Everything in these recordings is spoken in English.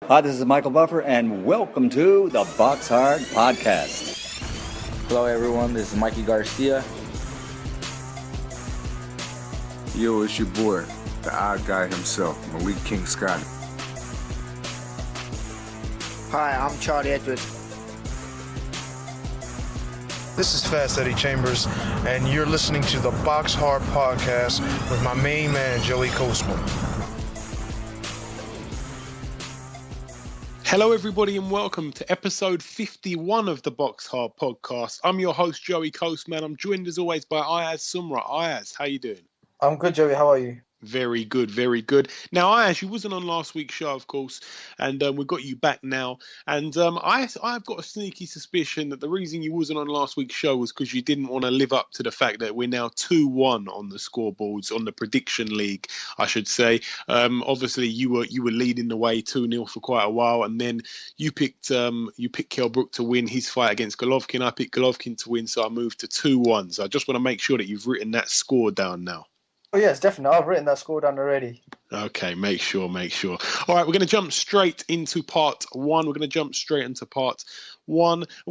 Hi, this is Michael Buffer, and welcome to the BoxHard Podcast. Hello, everyone. This is Mikey Garcia. Yo, it's your boy, the odd guy himself, Malik King Scotty. Hi, I'm Charlie Edwards. This is Fast Eddie Chambers, and you're listening to the BoxHard Podcast with my main man, Joey Coastman. Hello, everybody, and welcome to episode 51 of the BoxHard Podcast. I'm your host, Joey Coastman. I'm joined, as always, by Ayaz Sumra. Ayaz, how you doing? I'm good, Joey. How are you? Very good, very good. Now, Ayaz, you wasn't on last week's show, of course, and we've got you back now. And I've got a sneaky suspicion that the reason you wasn't on last week's show was because you didn't want to live up to the fact that we're now 2-1 on the scoreboards, on the prediction league, I should say. Obviously, you were leading the way 2-0 for quite a while, and then you picked Kell Brook to win his fight against Golovkin. I picked Golovkin to win, so I moved to 2-1. So I just want to make sure that you've written that score down now. Oh, yes, definitely. I've written that score down already. Okay, make sure. All right, we're going to jump straight into part one. I'm going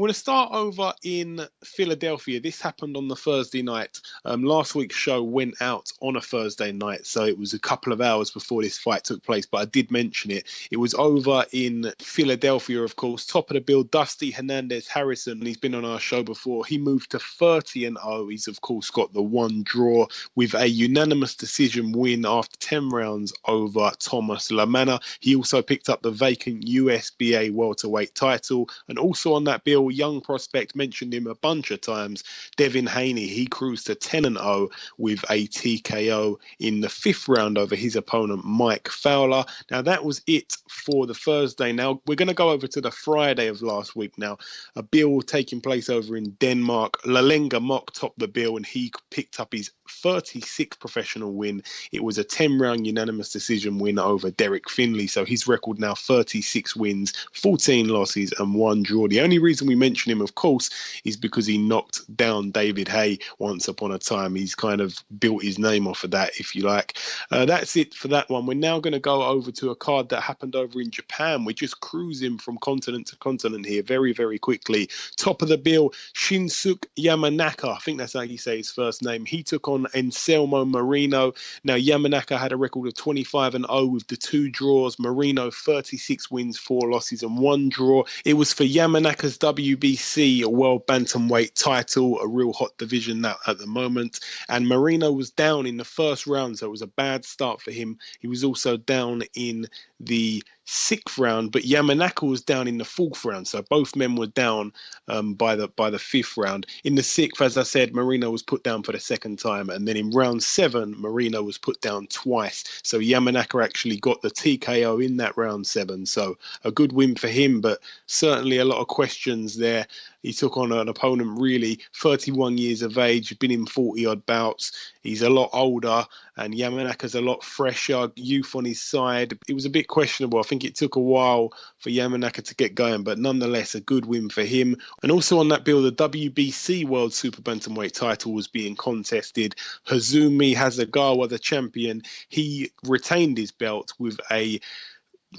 to start over in Philadelphia. This happened on the Thursday night. Last week's show went out on a Thursday night, so it was a couple of hours before this fight took place, but I did mention it. It was over in Philadelphia, of course. Top of the bill, Dusty Hernandez Harrison. He's been on our show before. He moved to 30-0. He's, of course, got the one draw with a unanimous decision win after 10 rounds over Thomas LaManna. He also picked up the vacant USBA welterweight title, and also on that bill, young prospect, mentioned him a bunch of times, Devin Haney. He cruised to 10-0 with a TKO in the 5th round over his opponent, Mike Fowler. Now, that was it for the Thursday. Now, we're going to go over to the Friday of last week now. A bill taking place over in Denmark. Lalenga Mock topped the bill, and he picked up his 36th professional win. It was a 10-round unanimous decision win over Derek Finley. So his record now 36 wins, 14 losses, and 1 draw. The only reason we mention him, of course, is because he knocked down David Haye once upon a time. He's kind of built his name off of that, if you like. That's it for that one. We're now going to go over to a card that happened over in Japan. We're just cruising from continent to continent here very, very quickly. Top of the bill, Shinsuke Yamanaka. I think that's how you say his first name. He took on Anselmo Marino. Now, Yamanaka had a record of 25-0 with the 2 draws. Marino, 36 wins, 4 losses, and 1 draw. It was for Yamanaka's WBC World Bantamweight title, a real hot division now at the moment. And Marino was down in the first round, so it was a bad start for him. He was also down in the 6th round, but Yamanaka was down in the 4th round, so both men were down by the 5th round. In the 6th, as I said, Marino was put down for the 2nd time, and then in round 7, Marino was put down twice. So Yamanaka actually got the TKO in that round 7, so a good win for him, but certainly a lot of questions there. He took on an opponent, really 31 years of age, been in 40-odd bouts. He's a lot older, and Yamanaka's a lot fresher, youth on his side. It was a bit questionable. I think it took a while for Yamanaka to get going, but nonetheless, a good win for him. And also on that bill, the WBC World Super Bantamweight title was being contested. Hazumi Hasegawa, the champion, he retained his belt with a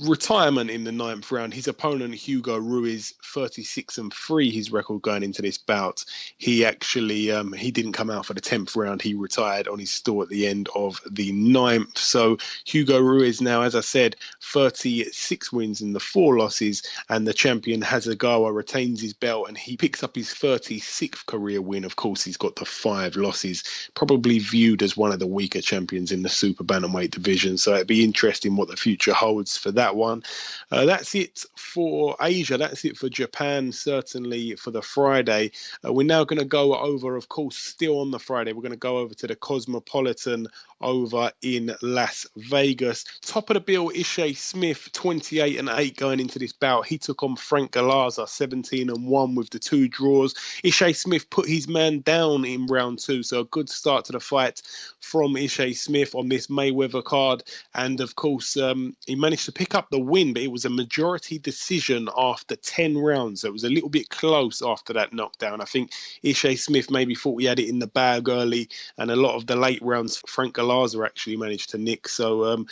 retirement in the 9th round. His opponent, Hugo Ruiz, 36-3, his record going into this bout. He actually he didn't come out for the 10th round. He retired on his store at the end of the 9th. So Hugo Ruiz now, as I said, 36 wins and the 4 losses, and the champion Hasegawa retains his belt, and he picks up his 36th career win. Of course, he's got the 5 losses, probably viewed as one of the weaker champions in the super bantamweight division. So it'd be interesting what the future holds for that one. That's it for Asia. That's it for Japan, certainly for the Friday. We're now going to go over, of course, still on the Friday, we're going to go over to the Cosmopolitan over in Las Vegas. Top of the bill, Ishe Smith, 28-8 going into this bout. He took on Frank Galaza, 17-1 with the 2 draws. Ishe Smith put his man down in round 2, so a good start to the fight from Ishe Smith on this Mayweather card. And of course, he managed to pick up the win, but it was a majority decision after 10 rounds. So it was a little bit close after that knockdown. I think Ishe Smith maybe thought he had it in the bag early, and a lot of the late rounds, Frank Galaza Alaza actually managed to nick. So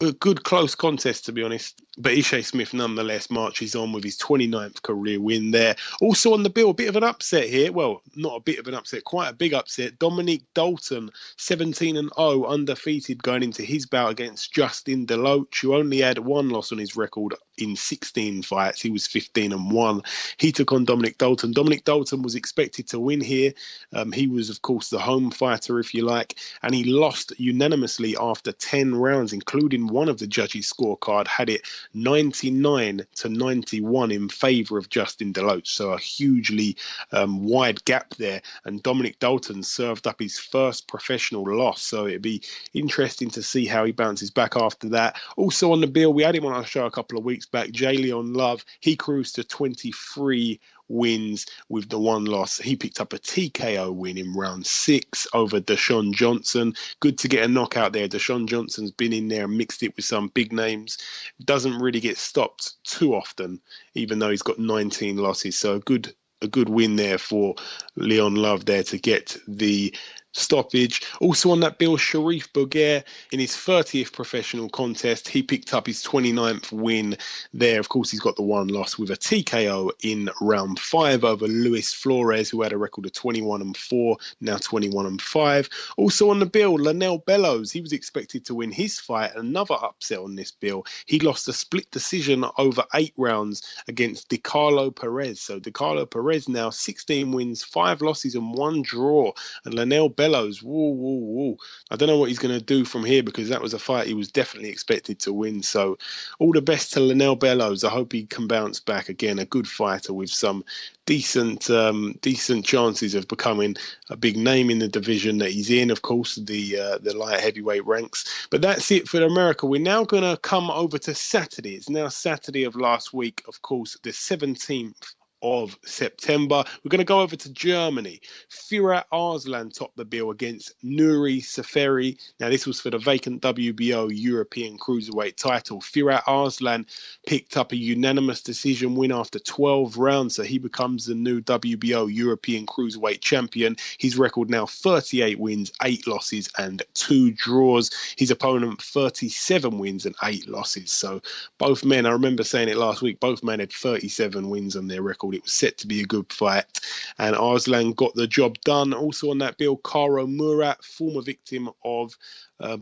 a good close contest, to be honest. But Ishe Smith nonetheless marches on with his 29th career win there. Also on the bill, a bit of an upset here. Well, not a bit of an upset, quite a big upset. Dominic Dalton, 17-0, undefeated going into his bout against Justin Deloach, who only had one loss on his record in 16 fights. He was 15-1. He took on Dominic Dalton. Dominic Dalton was expected to win here. He was, of course, the home fighter, if you like, and he lost unanimously after 10 rounds, including one of the judges' scorecard had it 99-91 in favour of Justin Deloach. So a hugely wide gap there. And Dominic Dalton served up his first professional loss. So it'd be interesting to see how he bounces back after that. Also on the bill, we had him on our show a couple of weeks back, Jalen Love. He cruised to 23 wins with the one loss. He picked up a TKO win in round 6 over Deshaun Johnson. Good to get a knockout there. Deshaun Johnson's been in there and mixed it with some big names. Doesn't really get stopped too often, even though he's got 19 losses. So a good win there for Leon Love there to get the stoppage. Also on that bill, Sharif Boguer, in his 30th professional contest, he picked up his 29th win there. Of course, he's got the one loss with a TKO in round 5 over Luis Flores, who had a record of 21-4, now 21-5. Also on the bill, Lanel Bellows, he was expected to win his fight. Another upset on this bill. He lost a split decision over 8 rounds against DiCarlo Perez. So DiCarlo Perez now 16 wins, 5 losses and 1 draw. And Lanel Bellows, woo. I don't know what he's going to do from here, because that was a fight he was definitely expected to win. So all the best to Lanel Bellows. I hope he can bounce back again. A good fighter with some decent chances of becoming a big name in the division that he's in, of course, the light heavyweight ranks. But that's it for America. We're now going to come over to Saturday. It's now Saturday of last week, of course, the 17th of September. We're going to go over to Germany. Firat Arslan topped the bill against Nuri Seferi. Now, this was for the vacant WBO European Cruiserweight title. Firat Arslan picked up a unanimous decision win after 12 rounds, so he becomes the new WBO European Cruiserweight champion. His record now 38 wins, 8 losses and 2 draws. His opponent 37 wins and 8 losses. So both men, I remember saying it last week, both men had 37 wins on their record. It was set to be a good fight, and Arslan got the job done. Also on that bill, Karo Murat, former victim of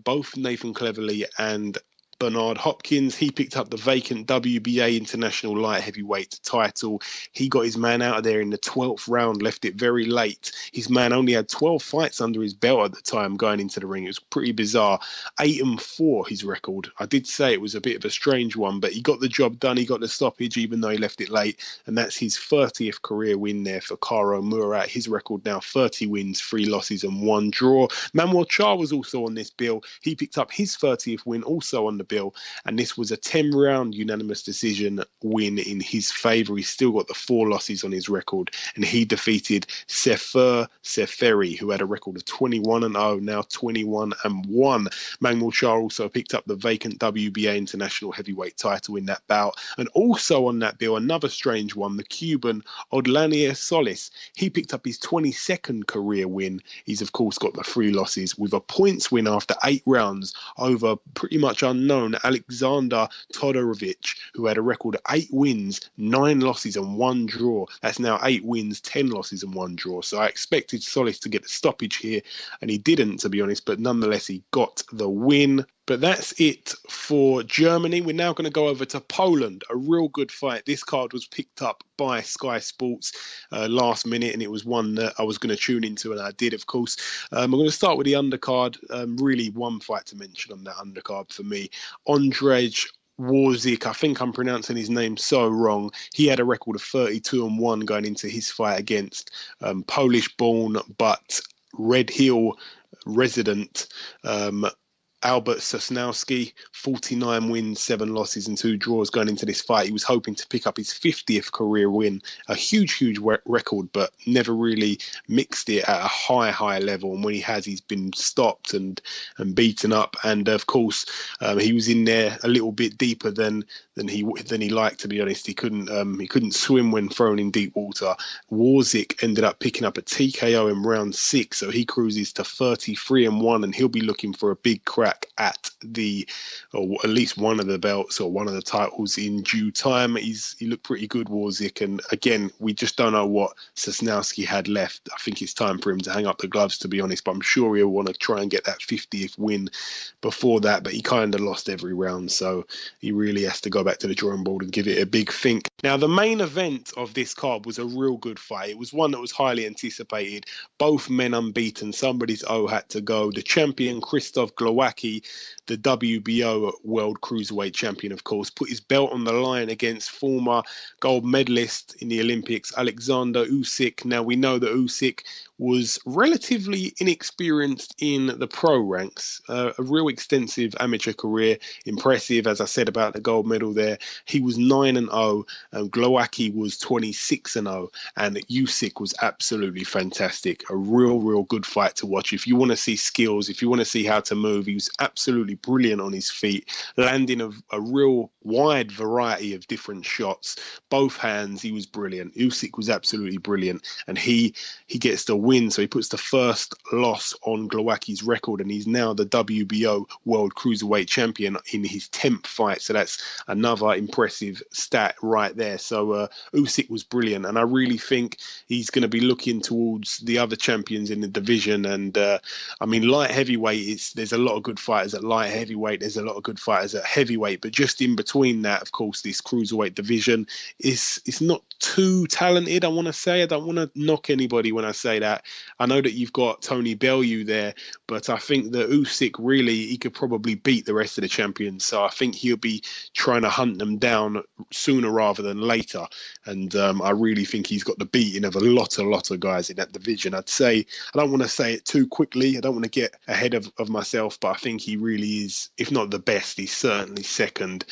both Nathan Cleverly and Bernard Hopkins. He picked up the vacant WBA International Light Heavyweight title. He got his man out of there in the 12th round, left it very late. His man only had 12 fights under his belt at the time going into the ring. It was pretty bizarre. 8-4, his record. I did say it was a bit of a strange one, but he got the job done. He got the stoppage, even though he left it late. And that's his 30th career win there for Karo Murat. His record now 30 wins, 3 losses and 1 draw. Manuel Charr was also on this bill. He picked up his 30th win also on the bill, and this was a 10-round unanimous decision win in his favour. He's still got the 4 losses on his record, and he defeated Sefer Seferi, who had a record of 21-0, now 21-1. Manuel Charr also picked up the vacant WBA International Heavyweight title in that bout, and also on that bill, another strange one, the Cuban Odlanier Solis. He picked up his 22nd career win. He's, of course, got the 3 losses with a points win after 8 rounds over pretty much unknown Alexander Todorovic, who had a record of 8 wins, 9 losses and 1 draw. That's now 8 wins, 10 losses and 1 draw. So I expected Solis to get the stoppage here, and he didn't, to be honest, but nonetheless he got the win. But that's it for Germany. We're now going to go over to Poland. A real good fight. This card was picked up by Sky Sports last minute, and it was one that I was going to tune into, and I did, of course. I'm going to start with the undercard. Really one fight to mention on that undercard for me. Ondrej Warzik, I think I'm pronouncing his name so wrong. He had a record of 32-1 going into his fight against Polish-born but Red Hill resident Albert Sosnowski, 49 wins, 7 losses and 2 draws going into this fight. He was hoping to pick up his 50th career win, a huge record, but never really mixed it at a high level. And when he has, he's been stopped and beaten up. And of course, he was in there a little bit deeper than he liked, to be honest. He couldn't swim when thrown in deep water. Warzik ended up picking up a TKO in round 6, so he cruises to 33-1, and he'll be looking for a big crack at or at least one of the belts or one of the titles in due time. He looked pretty good, Warzik, and again, we just don't know what Sosnowski had left. I think it's time for him to hang up the gloves, to be honest, but I'm sure he'll want to try and get that 50th win before that, but he kind of lost every round, so he really has to go back to the drawing board and give it a big think. Now, the main event of this card was a real good fight. It was one that was highly anticipated. Both men unbeaten. Somebody's O had to go. The champion, Krzysztof Glowacki, the WBO World Cruiserweight Champion, of course, put his belt on the line against former gold medalist in the Olympics, Alexander Usyk. Now, we know that Usyk was relatively inexperienced in the pro ranks, a real extensive amateur career, impressive, as I said about the gold medal there. He was 9-0, and Glowacki was 26-0, and Usyk was absolutely fantastic. A real good fight to watch. If you want to see skills, if you want to see how to move, he was absolutely brilliant on his feet, landing a real wide variety of different shots. Both hands, he was brilliant. Usyk was absolutely brilliant, and he gets the win, so he puts the first loss on Glowacki's record, and he's now the WBO World Cruiserweight Champion in his 10th fight, so that's another impressive stat right there. So Usyk was brilliant, and I really think he's going to be looking towards the other champions in the division. And I mean, light heavyweight, there's a lot of good fighters at light heavyweight, there's a lot of good fighters at heavyweight, but just in between that, of course, this cruiserweight division is not too talented. I want to say, I don't want to knock anybody when I say that. I know that you've got Tony Bellew there, but I think that Usyk, really, he could probably beat the rest of the champions. So I think he'll be trying to hunt them down sooner rather than later. And I really think he's got the beating of a lot of guys in that division. I'd say, I don't want to say it too quickly, I don't want to get ahead of myself, but I think he really is, if not the best, he's certainly second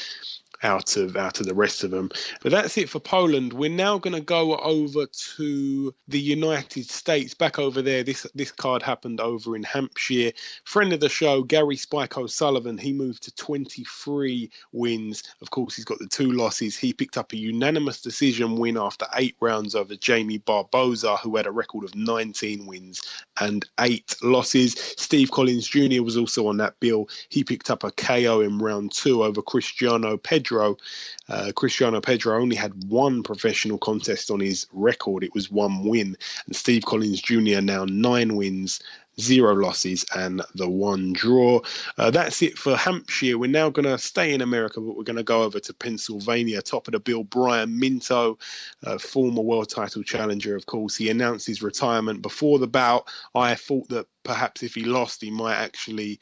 out of the rest of them. But that's it for Poland. We're now going to go over to the United States, back over there. This card happened over in Hampshire. Friend of the show, Gary Spike O'Sullivan, he moved to 23 wins. Of course, he's got the 2 losses. He picked up a unanimous decision win after 8 rounds over Jamie Barboza, who had a record of 19 wins and 8 losses. Steve Collins Jr. was also on that bill. He picked up a KO in round 2 over Cristiano Pedro. Cristiano Pedro only had 1 professional contest on his record. It was 1 win. And Steve Collins Jr. now 9 wins, 0 losses and the 1 draw. That's it for Hampshire. We're now going to stay in America, but we're going to go over to Pennsylvania. Top of the bill, Brian Minto, former world title challenger, of course. He announced his retirement before the bout. I thought that perhaps if he lost, he might actually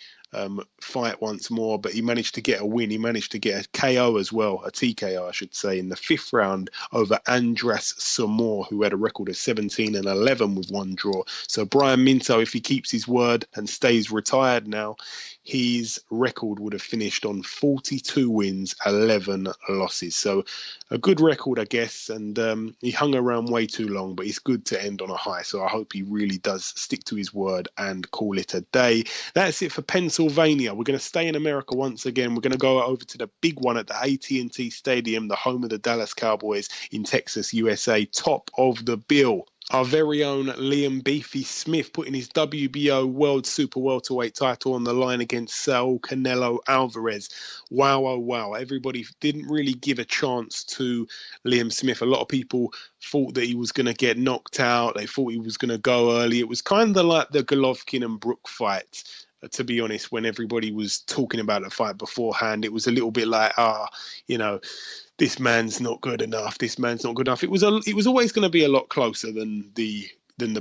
fight once more, but he managed to get a win. He managed to get a KO as well, a TKO, I should say, in the 5th round over Andras Samor, who had a record of 17-11 with 1 draw. So Brian Minto, if he keeps his word and stays retired now, his record would have finished on 42 wins, 11 losses. So a good record, I guess, and he hung around way too long, but it's good to end on a high. So I hope he really does stick to his word and call it a day. That's it for Pennsylvania. We're going to stay in America once again. We're going to go over to the big one at the AT&T Stadium, the home of the Dallas Cowboys in Texas, USA. Top of the bill, our very own Liam Beefy Smith putting his WBO World Super Welterweight title on the line against Saul Canelo Alvarez. Wow, oh wow. Everybody didn't really give a chance to Liam Smith. A lot of people thought that he was going to get knocked out. They thought he was going to go early. It was kind of like the Golovkin and Brook fight. To be honest, when everybody was talking about the fight beforehand, it was a little bit like, this man's not good enough. This man's not good enough. It was always going to be a lot closer than the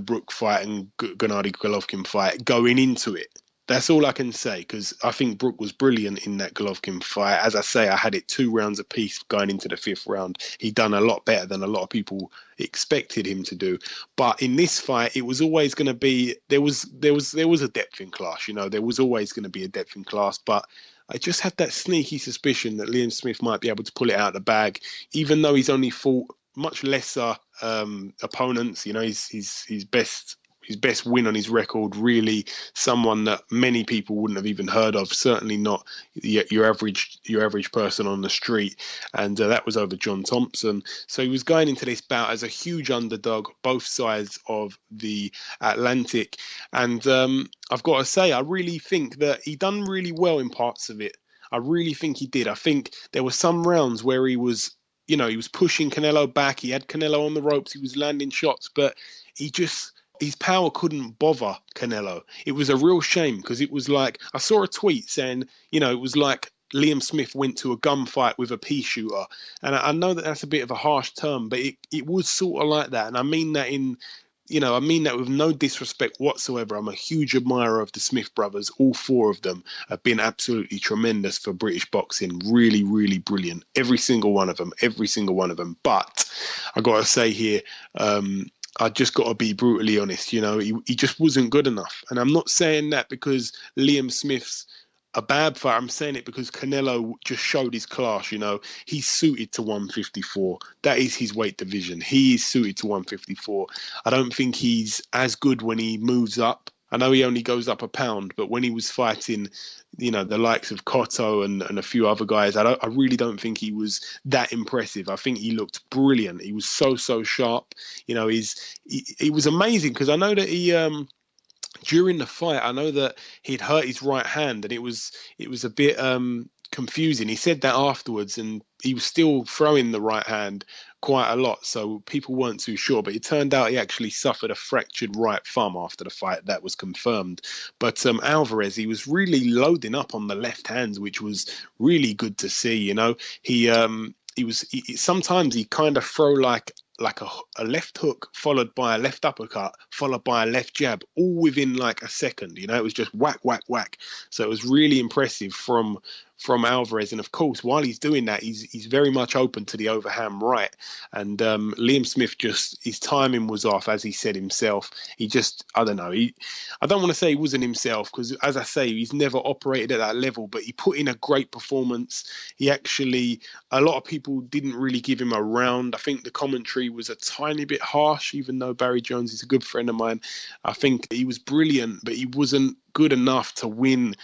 Brook fight and Gennady Golovkin fight going into it. That's all I can say, because I think Brook was brilliant in that Golovkin fight. As I say, I had it 2 rounds apiece going into the 5th round. He'd done a lot better than a lot of people expected him to do. But in this fight, it was always going to be, there was a depth in class. There was always going to be a depth in class. But I just had that sneaky suspicion that Liam Smith might be able to pull it out of the bag, even though he's only fought much lesser opponents. His best win on his record, really someone that many people wouldn't have even heard of, certainly not your average person on the street. And that was over John Thompson. So he was going into this bout as a huge underdog, both sides of the Atlantic. And I've got to say, I really think that he done really well in parts of it. I really think he did. I think there were some rounds where he was pushing Canelo back. He had Canelo on the ropes. He was landing shots, but his power couldn't bother Canelo. It was a real shame, because it was like, I saw a tweet saying, it was like Liam Smith went to a gunfight with a pea shooter. And I know that that's a bit of a harsh term, but it was sort of like that. And I mean that with no disrespect whatsoever. I'm a huge admirer of the Smith brothers. All 4 of them have been absolutely tremendous for British boxing. Really, really brilliant. Every single one of them. But I got to say here, I just got to be brutally honest. He just wasn't good enough. And I'm not saying that because Liam Smith's a bad fighter. I'm saying it because Canelo just showed his class. He's suited to 154. That is his weight division. He is suited to 154. I don't think he's as good when he moves up. I know he only goes up a pound, but when he was fighting, the likes of Cotto and a few other guys, I really don't think he was that impressive. I think he looked brilliant. He was so sharp. He was amazing, because I know that he during the fight, I know that he'd hurt his right hand, and it was a bit confusing. He said that afterwards, and he was still throwing the right hand quite a lot, so people weren't too sure. But it turned out he actually suffered a fractured right thumb after the fight. That was confirmed. But Alvarez, he was really loading up on the left hands, which was really good to see. Sometimes he kind of throw like a left hook followed by a left uppercut followed by a left jab, all within like a second. It was just whack, whack, whack. So it was really impressive from Alvarez. And of course, while he's doing that, he's very much open to the overhand right. And Liam Smith, his timing was off, as he said himself. He just, I don't know. I don't want to say he wasn't himself, because as I say, he's never operated at that level, but he put in a great performance. A lot of people didn't really give him a round. I think the commentary was a tiny bit harsh, even though Barry Jones is a good friend of mine. I think he was brilliant, but he wasn't good enough to win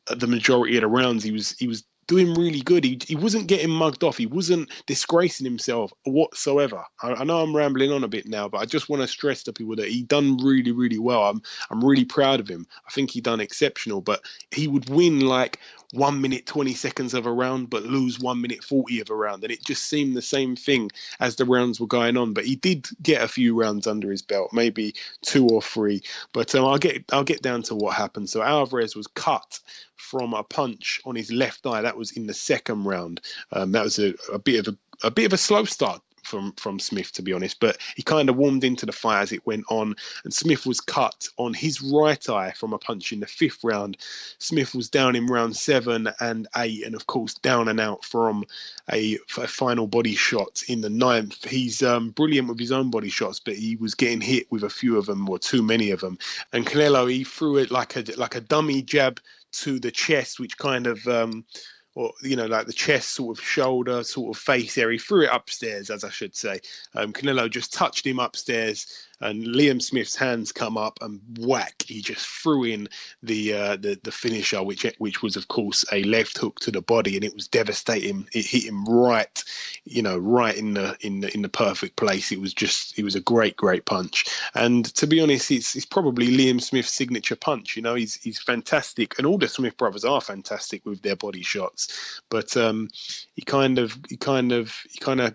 the majority of the rounds. He was doing really good. He wasn't getting mugged off. He wasn't disgracing himself whatsoever. I know I'm rambling on a bit now, but I just want to stress to people that he done really, really well. I'm really proud of him. I think he done exceptional, but he would win like 1 minute 20 seconds of a round, but lose 1 minute 40 of a round, and it just seemed the same thing as the rounds were going on. But he did get a few rounds under his belt, maybe 2 or 3. But I'll get down to what happened. So Alvarez was cut from a punch on his left eye. That was in the 2nd round. That was a bit of a slow start from Smith, to be honest, but he kind of warmed into the fight as it went on, and Smith was cut on his right eye from a punch in the 5th round. Smith was down in round 7 and 8, and of course down and out from a final body shot in the 9th. He's brilliant with his own body shots, but he was getting hit with a few of them, or too many of them. And Canelo, he threw it like a dummy jab to the chest, which kind of like the chest, sort of shoulder, sort of face area. He threw it upstairs, as I should say. Canelo just touched him upstairs, and Liam Smith's hands come up, and whack, he just threw in the finisher, which was of course a left hook to the body, and it was devastating. It hit him right in the perfect place. It was a great punch, and to be honest, it's probably Liam Smith's signature punch. He's fantastic, and all the Smith brothers are fantastic with their body shots, but he kind of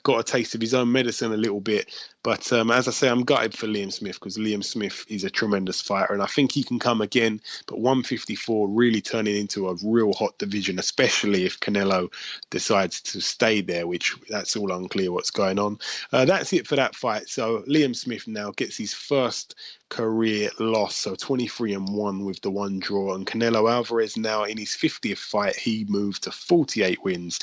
got a taste of his own medicine a little bit. But as I say, I'm gutted for Liam Smith, because Liam Smith is a tremendous fighter, and I think he can come again. But 154 really turning into a real hot division, especially if Canelo decides to stay there, which that's all unclear what's going on. That's it for that fight. So Liam Smith now gets his first career loss. So 23-1 with the one draw. And Canelo Alvarez now in his 50th fight, he moved to 48 wins.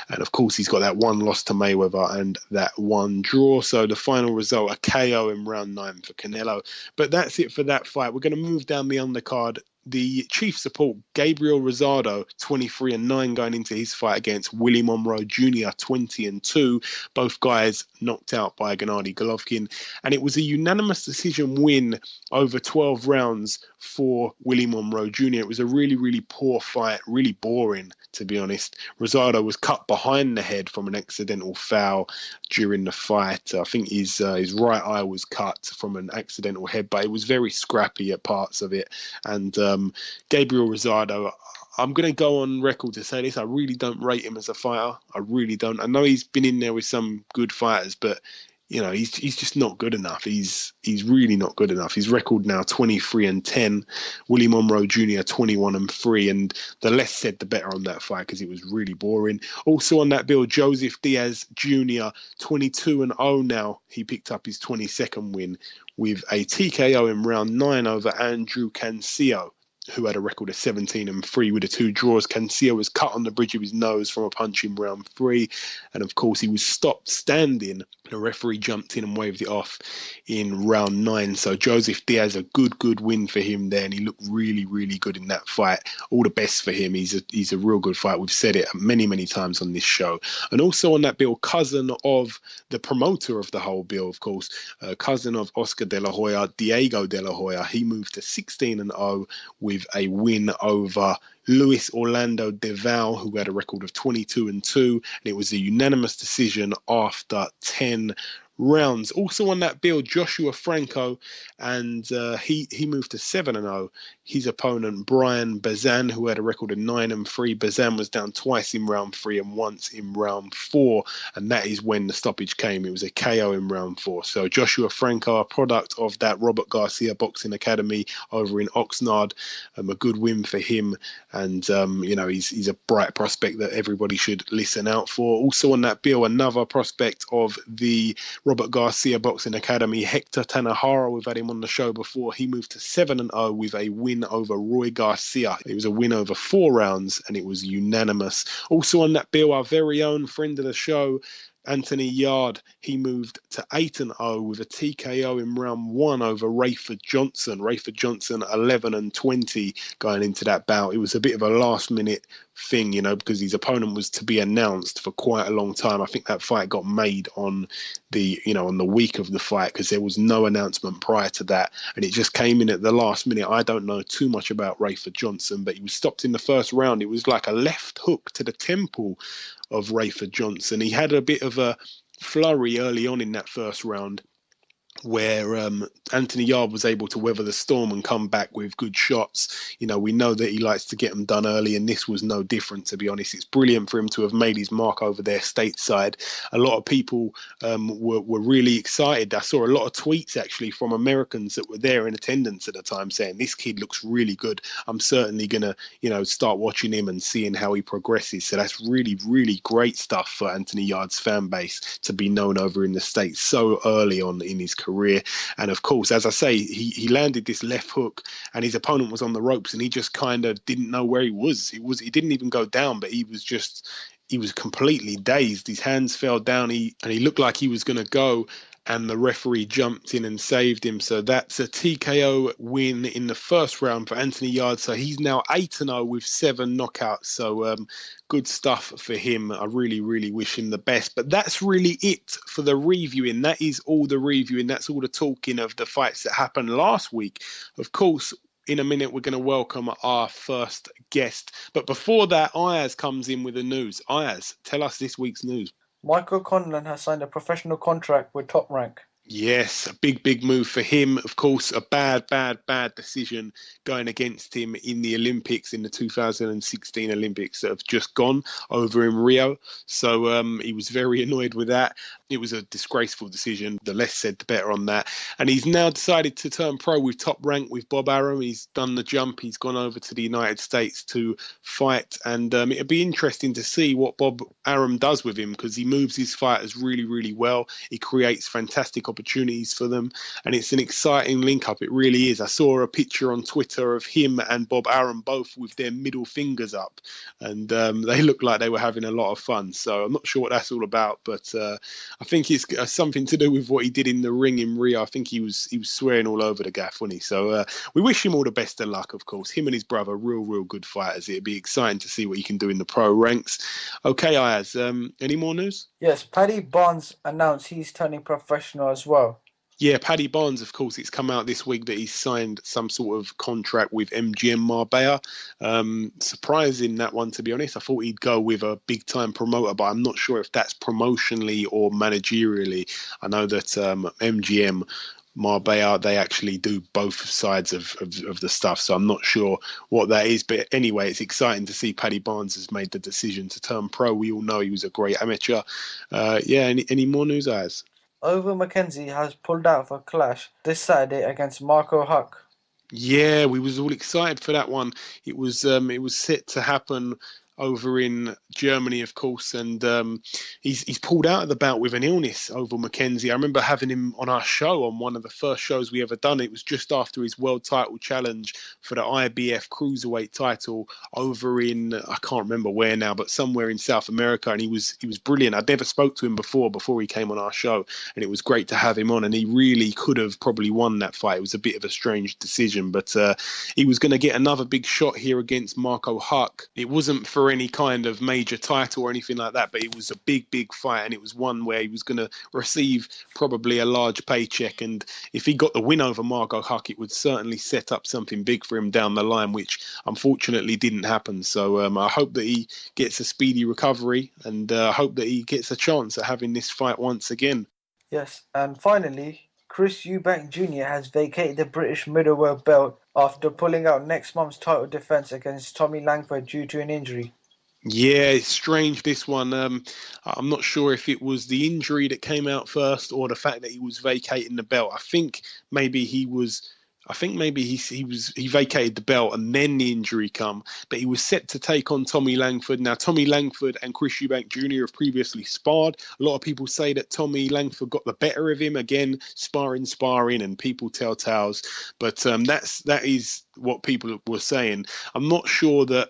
And of course, he's got that one loss to Mayweather and that one draw. So the final result, a KO in round 9 for Canelo. But that's it for that fight. We're going to move down the undercard. The chief support, Gabriel Rosado, 23-9 going into his fight against Willie Monroe Jr., 20-2. Both guys knocked out by Gennady Golovkin. And it was a unanimous decision win over 12 rounds for Willie Monroe Jr. It was a really, really poor fight, really boring, to be honest. Rosado was cut behind the head from an accidental foul during the fight. I think his right eye was cut from an accidental headbutt. It was very scrappy at parts of it. And Gabriel Rosado, I'm going to go on record to say this. I really don't rate him as a fighter. I really don't. I know he's been in there with some good fighters, but you know, he's just not good enough. He's really not good enough. His record now 23-10. Willie Monroe Jr. 21-3, and the less said the better on that fight because it was really boring. Also on that bill, Joseph Diaz Jr. 22-0 now. He picked up his 22nd win with a TKO in round 9 over Andrew Cancio, who had a record of 17-3 with the 2 draws. Cancio was cut on the bridge of his nose from a punch in round 3. And of course, he was stopped standing. The referee jumped in and waved it off in round 9. So Joseph Diaz, a good win for him there. And he looked really, really good in that fight. All the best for him. He's a real good fight. We've said it many, many times on this show. And also on that bill, cousin of the promoter of the whole bill, of course, cousin of Oscar De La Hoya, Diego De La Hoya. He moved to 16-0 with a win over Luis Orlando Deval, who had a record of 22-2, and it was a unanimous decision after 10 rounds. Also on that bill, Joshua Franco, and he moved to 7-0. His opponent, Brian Bazan, who had a record of 9-3. Bazan was down twice in round 3 and once in round 4, and that is when the stoppage came. It was a KO in round 4. So Joshua Franco, a product of that Robert Garcia Boxing Academy over in Oxnard, a good win for him. And, he's a bright prospect that everybody should listen out for. Also on that bill, another prospect of the Robert Garcia Boxing Academy, Hector Tanahara. We've had him on the show before. He moved to 7-0 with a win over Roy Garcia. It was a win over 4 rounds, and it was unanimous. Also on that bill, our very own friend of the show, Anthony Yarde, he moved to 8-0 with a TKO in round 1 over Rayford Johnson. Rayford Johnson 11-20 going into that bout. It was a bit of a last minute thing, because his opponent was to be announced for quite a long time. I think that fight got made on the week of the fight because there was no announcement prior to that, and it just came in at the last minute. I don't know too much about Rayford Johnson, but he was stopped in the first round. It was like a left hook to the temple of Rayford Johnson. He had a bit of a flurry early on in that first round where Anthony Yarde was able to weather the storm and come back with good shots. We know that he likes to get them done early, and this was no different, to be honest. It's brilliant for him to have made his mark over there stateside. A lot of people were really excited. I saw a lot of tweets, actually, from Americans that were there in attendance at the time saying, this kid looks really good. I'm certainly going to, start watching him and seeing how he progresses. So that's really, really great stuff for Anthony Yarde's fan base to be known over in the States so early on in his career. And of course, as I say, he landed this left hook and his opponent was on the ropes and he just kind of didn't know where he was. He didn't even go down, but he was completely dazed. His hands fell down and he looked like he was going to go, and the referee jumped in and saved him. So that's a TKO win in the first round for Anthony Yarde. So he's now 8-0 with 7 knockouts. So good stuff for him. I really, really wish him the best. But that's really it for the reviewing. That is all the reviewing. That's all the talking of the fights that happened last week. Of course, in a minute, we're going to welcome our first guest. But before that, Ayaz comes in with the news. Ayaz, tell us this week's news. Michael Conlan has signed a professional contract with Top Rank. Yes, a big move for him. Of course, a bad decision going against him in the Olympics, in the 2016 Olympics that have just gone over in Rio. So he was very annoyed with that. it was a disgraceful decision. The less said, the better on that. And he's now decided to turn pro with Top Rank with Bob Arum. He's done the jump. He's gone over to the United States to fight. And it'll be interesting to see what Bob Arum does with him, because he moves his fighters really, really well. He creates fantastic opportunities for them. And it's an exciting link-up. It really is. I saw a picture on Twitter of him and Bob Arum both with their middle fingers up. And they looked like they were having a lot of fun. So I'm not sure what that's all about, but I think it's something to do with what he did in the ring in Rio. I think he was swearing all over the gaff, wasn't he? So we wish him all the best of luck, of course. Him and his brother, real good fighters. It'd be exciting to see what he can do in the pro ranks. Okay, Ayaz, any more news? Yes, Paddy Barnes announced he's turning professional as well. Yeah, Paddy Barnes, of course, it's come out this week that he's signed some sort of contract with MGM Marbella. Surprising, that one, to be honest. I thought he'd go with a big-time promoter, but I'm not sure if that's promotionally or managerially. I know that MGM Marbella, they actually do both sides of the stuff, so I'm not sure what that is. But anyway, it's exciting to see Paddy Barnes has made the decision to turn pro. We all know he was a great amateur. Any more news, Ayaz? Over McKenzie has pulled out for a clash this Saturday against Marco Huck. Yeah, we was all excited for that one. It was set to happen over in Germany, of course, and he's pulled out of the bout with an illness over McKenzie. I remember having him on our show on one of the first shows we ever done. It was just after his world title challenge for the IBF cruiserweight title over in, I can't remember where now, but somewhere in South America, and he was brilliant. I'd never spoke to him before he came on our show, and it was great to have him on, and he really could have probably won that fight. It was a bit of a strange decision, but he was going to get another big shot here against Marco Huck. It wasn't for any kind of major title or anything like that, but it was a big fight, and it was one where he was going to receive probably a large paycheck, and if he got the win over Marco Huck, it would certainly set up something big for him down the line, which unfortunately didn't happen. So I hope that he gets a speedy recovery, and I hope that he gets a chance at having this fight once again. Yes, and finally, Eubank Jr. has vacated the British middleweight belt after pulling out next month's title defence against Tommy Langford due to an injury. Yeah, it's strange, this one. I'm not sure if it was the injury that came out first or the fact that he was vacating the belt. I think maybe he vacated the belt and then the injury come, but he was set to take on Tommy Langford. Now, Tommy Langford and Eubank Jr. have previously sparred. A lot of people say that Tommy Langford got the better of him. Again, sparring, and people tell tales. But that is what people were saying. I'm not sure that,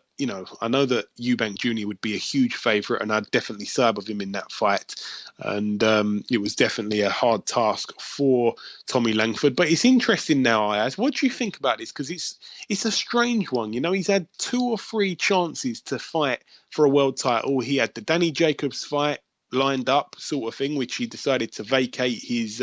I know that Eubank Jr. would be a huge favourite, and I'd definitely side with him in that fight. And it was definitely a hard task for Tommy Langford. But it's interesting now, Ayaz. What do you think about this? Because it's a strange one. He's had 2 or 3 chances to fight for a world title. He had the Danny Jacobs fight lined up, sort of thing, which he decided to vacate his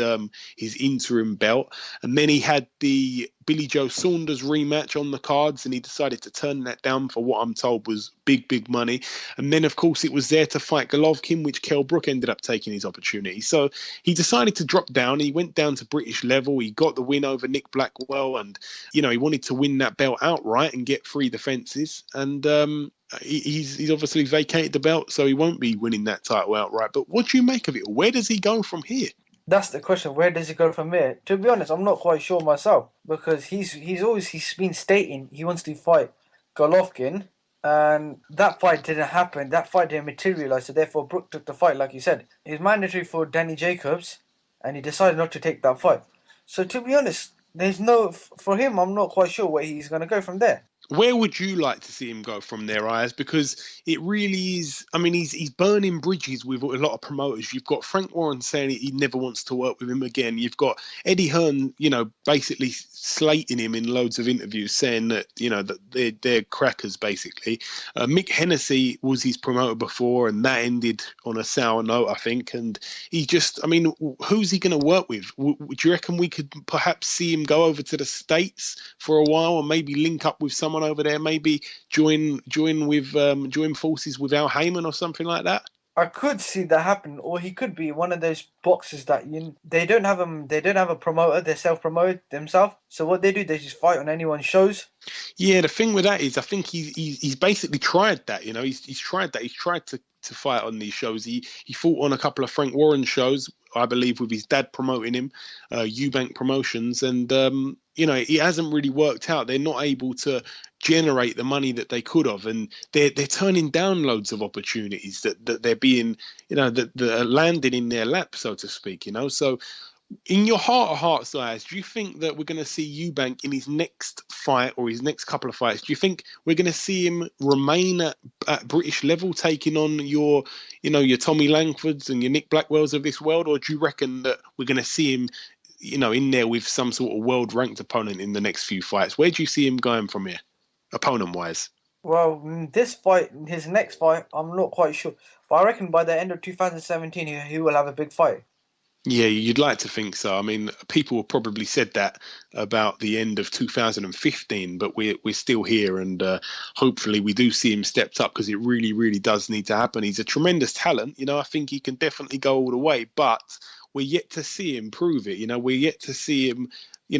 interim belt, and then he had the Billy Joe Saunders rematch on the cards, and he decided to turn that down for what I'm told was big money. And then, of course, it was there to fight Golovkin, which Kell Brook ended up taking his opportunity. So he decided to drop down. He went down to British level. He got the win over Nick Blackwell, and he wanted to win that belt outright and get 3 defences. And he's obviously vacated the belt, so he won't be winning that title outright. But what do you make of it? Where does he go from here? That's the question. Where does he go from here? To be honest, I'm not quite sure myself, because he's been stating he wants to fight Golovkin, and that fight didn't happen. That fight didn't materialise, so therefore Brook took the fight, like you said. It was mandatory for Danny Jacobs, and he decided not to take that fight. So to be honest, for him, I'm not quite sure where he's going to go from there. Where would you like to see him go from there, Ayaz? Because it really is, he's burning bridges with a lot of promoters. You've got Frank Warren saying he never wants to work with him again. You've got Eddie Hearn, basically slating him in loads of interviews, saying that, that they're crackers, basically. Mick Hennessy was his promoter before, and that ended on a sour note, I think. And he just, who's he going to work with? Do you reckon we could perhaps see him go over to the States for a while and maybe link up with someone over there, maybe join forces with Al Heyman or something like that? I could see that happen, or he could be one of those boxers that they don't have a promoter. They self-promote themselves. So what they do, they just fight on anyone's shows. Yeah, the thing with that is, I think he's basically tried that. He's tried that. He's tried to to fight on these shows. He fought on a couple of Frank Warren shows, I believe, with his dad promoting him, Eubank Promotions, and it hasn't really worked out. They're not able to generate the money that they could have, and they're turning down loads of opportunities that they're being, that are landing in their lap, so to speak. So in your heart of hearts, Ayaz, do you think that we're going to see Eubank in his next fight or his next couple of fights? Do you think we're going to see him remain at British level, taking on your Tommy Langfords and your Nick Blackwells of this world, or do you reckon that we're going to see him, in there with some sort of world-ranked opponent in the next few fights? Where do you see him going from here, opponent-wise? Well, this fight, his next fight, I'm not quite sure. But I reckon by the end of 2017, he will have a big fight. Yeah, you'd like to think so. I mean, people have probably said that about the end of 2015, but we're still here, and hopefully we do see him stepped up, because it really, really does need to happen. He's a tremendous talent. I think he can definitely go all the way, but we're yet to see him prove it. We're yet to see him.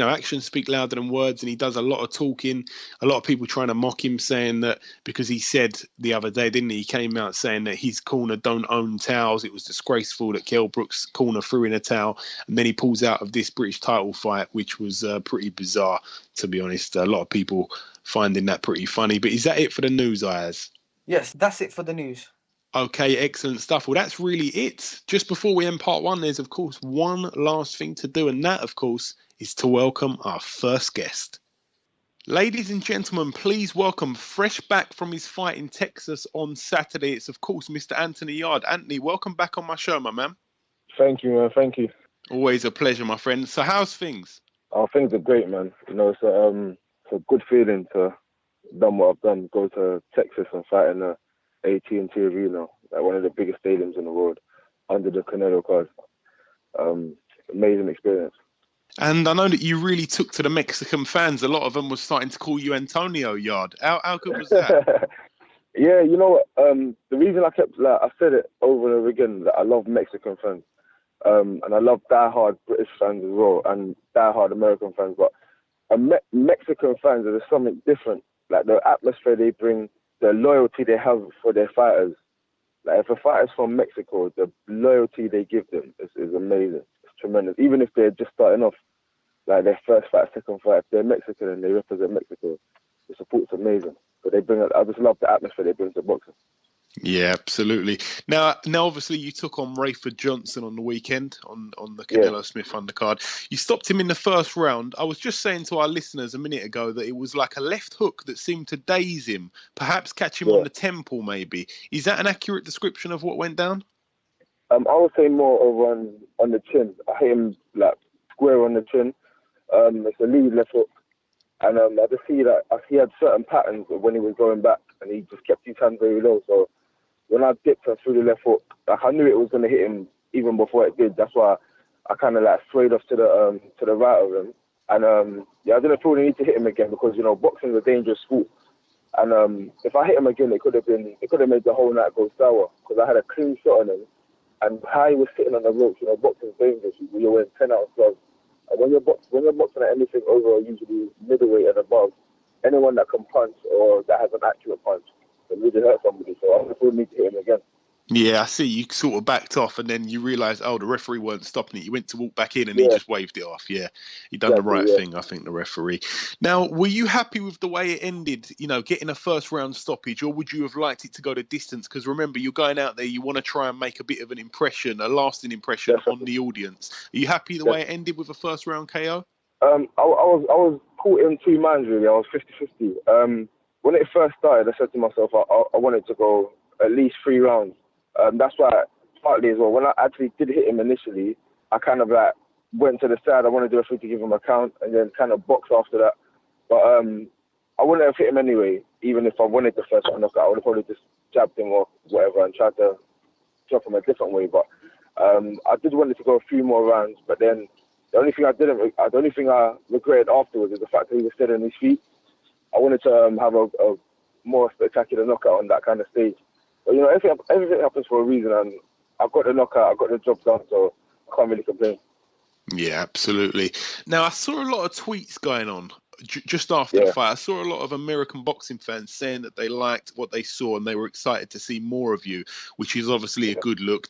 Actions speak louder than words, and he does a lot of talking. A lot of people trying to mock him, saying that because he said the other day, didn't he? He came out saying that his corner don't own towels. It was disgraceful that Kell Brook's corner threw in a towel, and then he pulls out of this British title fight, which was pretty bizarre, to be honest. A lot of people finding that pretty funny. But is that it for the news, Ayaz? Yes, that's it for the news. Okay, excellent stuff. Well, that's really it. Just before we end part one, there's, of course, one last thing to do, and that, of course, is to welcome our first guest. Ladies and gentlemen, please welcome, fresh back from his fight in Texas on Saturday, it's, of course, Mr. Anthony Yarde. Anthony, welcome back on my show, my man. Thank you, man. Thank you. Always a pleasure, my friend. So how's things? Oh, things are great, man. It's a good feeling to done what I've done, go to Texas and fight in the AT&T Arena, like one of the biggest stadiums in the world, under the Canelo card. Amazing experience. And I know that you really took to the Mexican fans. A lot of them were starting to call you Antonio Yarde. How good was that? Yeah, you know what? The reason I said it over and over again, that I love Mexican fans. And I love diehard British fans as well, and diehard American fans. But Mexican fans, there's something different. Like the atmosphere they bring, the loyalty they have for their fighters. Like if a fighter's from Mexico, the loyalty they give them is amazing. It's tremendous. Even if they're just starting off, like their first fight, second fight, if they're Mexican and they represent Mexico, the support's amazing. But I just love the atmosphere they bring to boxing. Yeah, absolutely. Now, obviously, you took on Rayford Johnson on the weekend on the Canelo Smith undercard. You stopped him in the first round. I was just saying to our listeners a minute ago that it was like a left hook that seemed to daze him, perhaps catch him on the temple, maybe. Is that an accurate description of what went down? I would say more over on the chin. I hit him like square on the chin. It's a lead left hook. And I just see that he had certain patterns when he was going back, and he just kept his hands very low. So when I dipped and threw the left hook, I knew it was going to hit him even before it did. That's why I kind of swayed off to the right of him. And I didn't feel the need to hit him again, because boxing is a dangerous sport. And if I hit him again, it could have made the whole night go sour, because I had a clean shot on him. And how he was sitting on the ropes, boxing is dangerous. You're wearing 10-ounce gloves. And when you're boxing at anything over usually middleweight and above, anyone that can punch or that has an accurate punch can really hurt somebody. So I would need to hit him again. Yeah, I see. You sort of backed off, and then you realised, the referee weren't stopping it. You went to walk back in, and he just waved it off. Yeah, he done the right thing, I think, the referee. Now, were you happy with the way it ended, getting a first-round stoppage, or would you have liked it to go the distance? Because remember, you're going out there, you want to try and make a bit of an impression, a lasting impression on the audience. Are you happy the way it ended with a first-round KO? I was caught in two minds, really. I was 50-50. When it first started, I said to myself, I wanted to go at least 3 rounds. That's why, partly as well, when I actually did hit him initially, I kind of went to the side. I wanted to do a thing to give him a count, and then kind of box after that. But I wouldn't have hit him anyway, even if I wanted the first round knockout. I would have probably just jabbed him or whatever and tried to drop him a different way. But I did want to go a few more rounds. But then the only thing I regretted afterwards is the fact that he was still on his feet. I wanted to have a more spectacular knockout on that kind of stage. But, everything happens for a reason, and I've got the knockout, I've got the job done, so I can't really complain. Yeah, absolutely. Now, I saw a lot of tweets going on just after the fight, I saw a lot of American boxing fans saying that they liked what they saw and they were excited to see more of you, which is obviously a good look.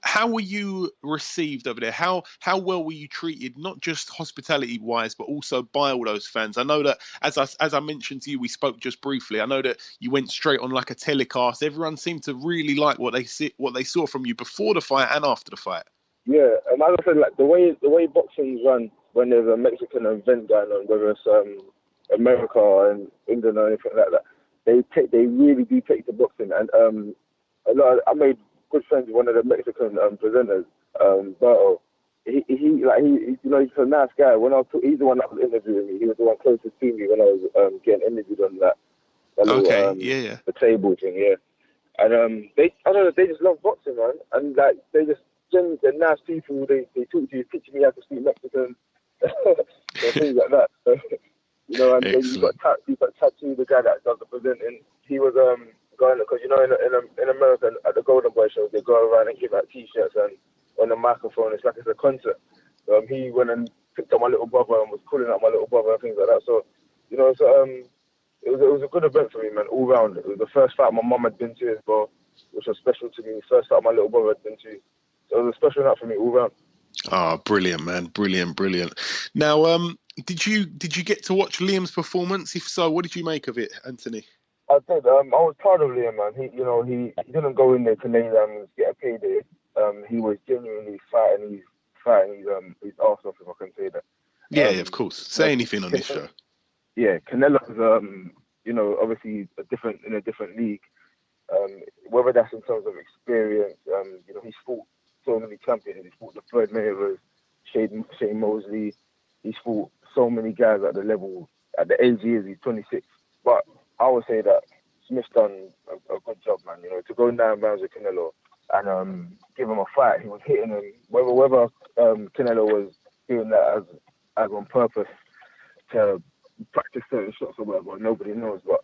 How were you received over there? How well were you treated, not just hospitality wise, but also by all those fans? I know that as I mentioned to you, we spoke just briefly. I know that you went straight on like a telecast. Everyone seemed to really like what they saw from you before the fight and after the fight. Yeah, as I said, like the way boxing's run when there's a Mexican event going on, whether it's America and England or anything like that, they really do take to boxing. And I made good friends with one of the Mexican presenters, Berto. He's he's a nice guy. He's the one that was interviewing me. He was the one closest to me when I was getting interviewed on that little, the table thing, yeah. And they just love boxing, man. And like they're nice people. They talk to you, teaching me how to speak Mexican, and things like that. And then you've got Tattoo, the guy that does the presenting. He was going, because in America at the Golden Boy show, they go around and give out T-shirts and on the microphone. It's like it's a concert. He went and picked up my little brother and was calling out my little brother and things like that. So it was a good event for me, man, all round. It was the first fight my mum had been to as well, which was special to me. First fight my little brother had been to. So it was a special night for me all round. Oh, brilliant, man. Brilliant. Now, did you get to watch Liam's performance? If so, what did you make of it, Anthony? I did. I was proud of Liam, man. He didn't go in there to lay down and get a payday. He was genuinely fighting his arse off, if I can say that. Yeah, of course. Say anything on this show. Yeah, Canelo's, obviously in a different league. Whether that's in terms of experience, he's fought so many champions. He's fought the Floyd Mayweathers, Shane Mosley. He's fought so many guys at the level, at the age he is, he's 26. But I would say that Smith's done a good job, man. To go 9 rounds with Canelo and give him a fight. He was hitting him. Whether Canelo was doing that as on purpose to practice certain shots or whatever, nobody knows. But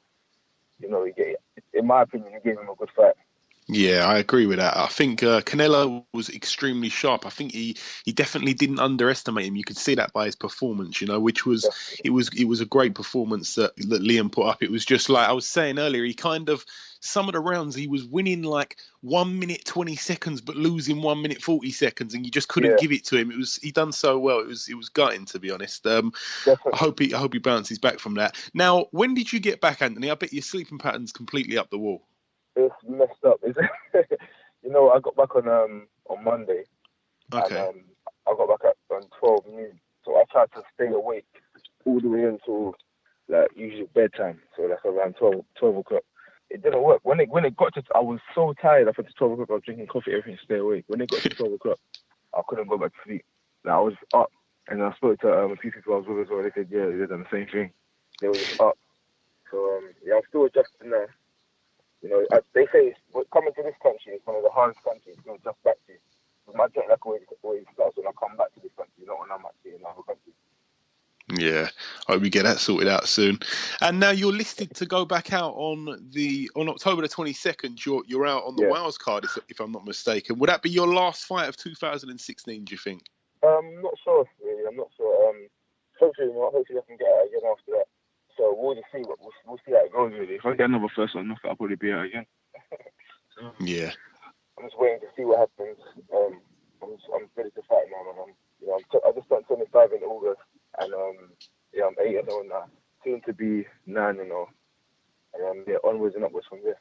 in my opinion, he gave him a good fight. Yeah, I agree with that. I think Canelo was extremely sharp. I think he definitely didn't underestimate him. You could see that by his performance, which was it was a great performance that Liam put up. It was just like I was saying earlier. He kind of some of the rounds he was winning like 1 minute 20 seconds, but losing 1 minute 40 seconds, and you just couldn't give it to him. He done so well. It was gutting, to be honest. I hope he bounces back from that. Now, when did you get back, Anthony? I bet your sleeping pattern's completely up the wall. It's messed up. I got back on Monday. Okay. And I got back on 12 noon. So I tried to stay awake all the way until usually bedtime. So that's around 12 o'clock. It didn't work. When it got to, I was so tired. I thought to 12 o'clock, I was drinking coffee, everything to stay awake. When it got to 12 o'clock, I couldn't go back to sleep. I was up, and I spoke to a few people I was with as well. They said, yeah, they done the same thing. They were just up. So I'm still adjusting now. They say coming to this country is one of the hardest countries to adjust back to. My jet lag always starts when I come back to this country, not when I'm actually in another country. Yeah, I hope we get that sorted out soon. And now you're listed to go back out on October the 22nd. You're out on the Wales card, if I'm not mistaken. Would that be your last fight of 2016? Do you think? Not sure, really. I'm not sure. Hopefully I can get out again after that. So we'll just see we'll see how it goes, really. If I get another first one, I'll probably be out again. Yeah. I'm just waiting to see what happens. I'm ready to fight now, man. I just turned 25 in August, and I'm 8-0 now. Soon to be 9-0, and onwards and upwards from there.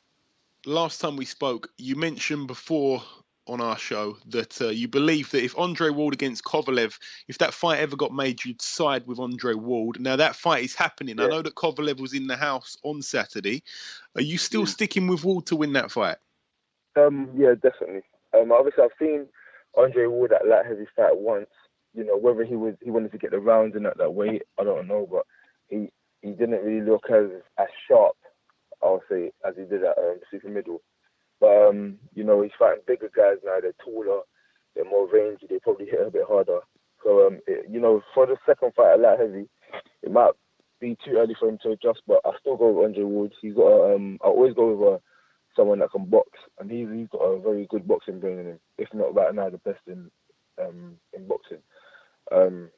Last time we spoke, you mentioned before on our show that you believe that if Andre Ward against Kovalev, if that fight ever got made, you'd side with Andre Ward. Now that fight is happening. Yeah. I know that Kovalev was in the house on Saturday. Are you still sticking with Ward to win that fight? Yeah, definitely. Obviously, I've seen Andre Ward at light heavy fight once. Whether he wanted to get the rounds in at that weight, I don't know, but he didn't really look as sharp, I'll say, as he did at super middle. But he's fighting bigger guys now. They're taller, they're more rangy. They probably hit a bit harder. So for the second fight at light heavy, it might be too early for him to adjust. But I still go with Andre Ward. He's got I always go with someone that can box, and he's got a very good boxing brain in him. If not right now, the best in boxing.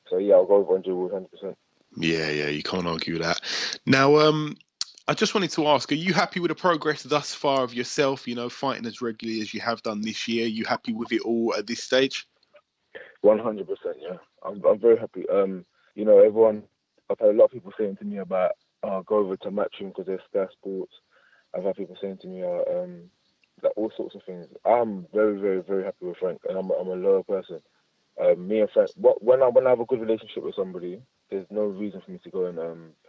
So yeah, I'll go with Andre Ward 100%. Yeah, you can't argue with that. Now, I just wanted to ask, are you happy with the progress thus far of yourself, fighting as regularly as you have done this year? Are you happy with it all at this stage? 100%, yeah. I'm very happy. Everyone, I've had a lot of people saying to me about, go over to Matchroom because there's Sky Sports. I've had people saying to me, like all sorts of things. I'm very, very, very happy with Frank, and I'm a loyal person. Me and Frank, when I have a good relationship with somebody, there's no reason for me to go and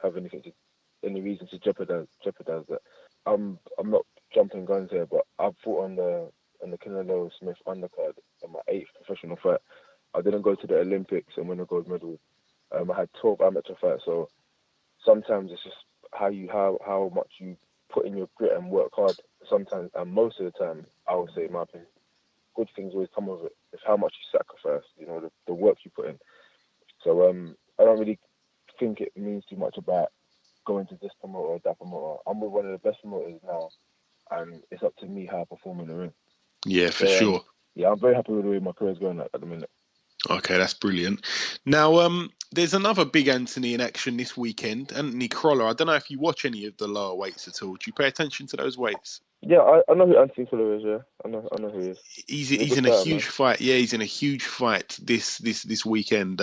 have any reason to jeopardize that. I'm not jumping guns here, but I've fought on the Canelo Smith undercard on my 8th professional fight. I didn't go to the Olympics and win a gold medal. I had 12 amateur fights, so sometimes it's just how much you put in your grit and work hard. Sometimes, and most of the time, I would say, in my opinion, good things always come of it. It's how much you sacrifice, the work you put in. So I don't really think it means too much about going to this promoter or that promoter. I'm with one of the best promoters now, and it's up to me how I perform in the ring. Yeah, for sure. Yeah, I'm very happy with the way my career's going at the minute. Okay, that's brilliant. Now, there's another big Anthony in action this weekend, Anthony Crolla. I don't know if you watch any of the lower weights at all. Do you pay attention to those weights? Yeah, I know who Anthony Crolla is. Yeah, I know who he is. He's in a huge fight. Yeah, he's in a huge fight this weekend.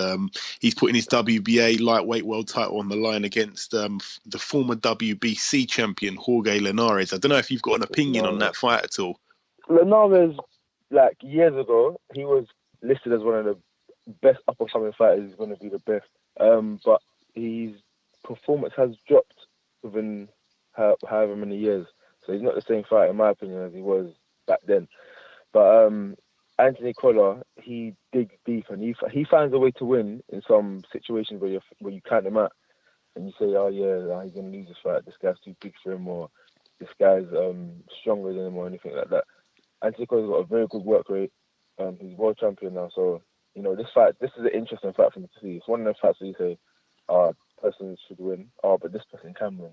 He's putting his WBA lightweight world title on the line against the former WBC champion Jorge Linares. I don't know if you've got an opinion on that fight at all. Linares, like years ago, he was listed as one of the best up-and-coming fighters. He's going to be the best. But his performance has dropped within however many years. So he's not the same fighter, in my opinion, as he was back then. But Anthony Crolla, he digs deep and he finds a way to win in some situations where you count him out and you say, oh yeah, he's going to lose this fight. This guy's too big for him, or this guy's stronger than him, or anything like that. Anthony Crolla's got a very good work rate. He's world champion now, so this is an interesting fight for me to see. It's one of those fights where you say, person should win, but this person can win.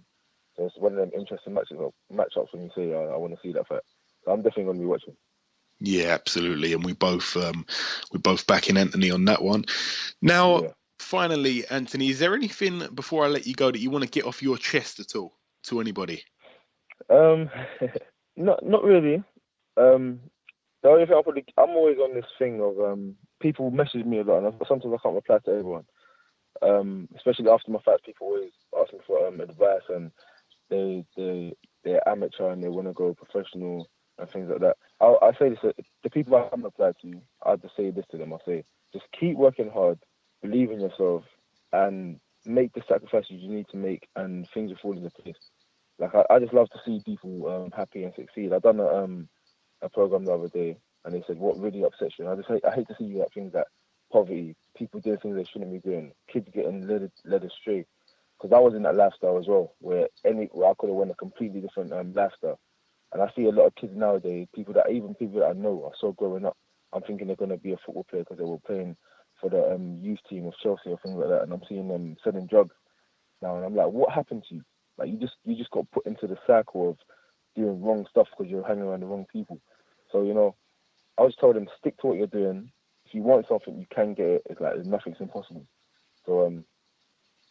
So it's one of them interesting matchups when you say, I want to see that fight. So I'm definitely going to be watching. Yeah, absolutely, and we're both backing Anthony on that one. Now, Finally, Anthony, is there anything before I let you go that you want to get off your chest at all to anybody? Not really. The only thing I'm always on this thing of people message me a lot, and sometimes I can't reply to everyone. Especially after my fights, people always ask me for advice, and they're amateur and they want to go professional and things like that. I say this, the people I haven't replied to, I just say this to them. I say, just keep working hard, believe in yourself, and make the sacrifices you need to make, and things will fall into place. Like I just love to see people happy and succeed. I done a program the other day, and they said, what really upsets you? And I hate to see like things like poverty, people doing things they shouldn't be doing, kids getting led astray. Because I was in that lifestyle as well, where I could have went a completely different lifestyle. And I see a lot of kids nowadays, people that I know are still growing up. I'm thinking they're going to be a football player because they were playing for the youth team of Chelsea or things like that. And I'm seeing them selling drugs now, and I'm like, what happened to you? Like you just got put into the cycle of doing wrong stuff because you're hanging around the wrong people. So I was told them, stick to what you're doing. If you want something, you can get it. It's like nothing's impossible. So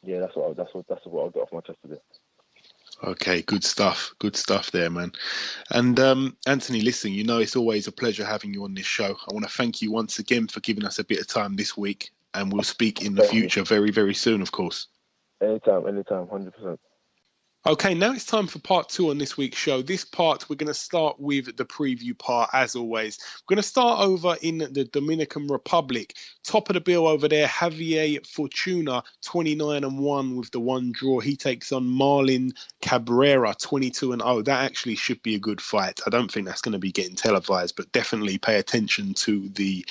yeah, that's what I'll get off my chest today. Okay, good stuff there, man. And Anthony, listen, it's always a pleasure having you on this show. I want to thank you once again for giving us a bit of time this week, and we'll speak in the future very, very soon, of course. Anytime, 100%. Okay, now it's time for part 2 on this week's show. This part, we're going to start with the preview part, as always. We're going to start over in the Dominican Republic. Top of the bill over there, Javier Fortuna, 29-1 with the one draw. He takes on Marlon Cabrera, 22-0. That actually should be a good fight. I don't think that's going to be getting televised, but definitely pay attention to the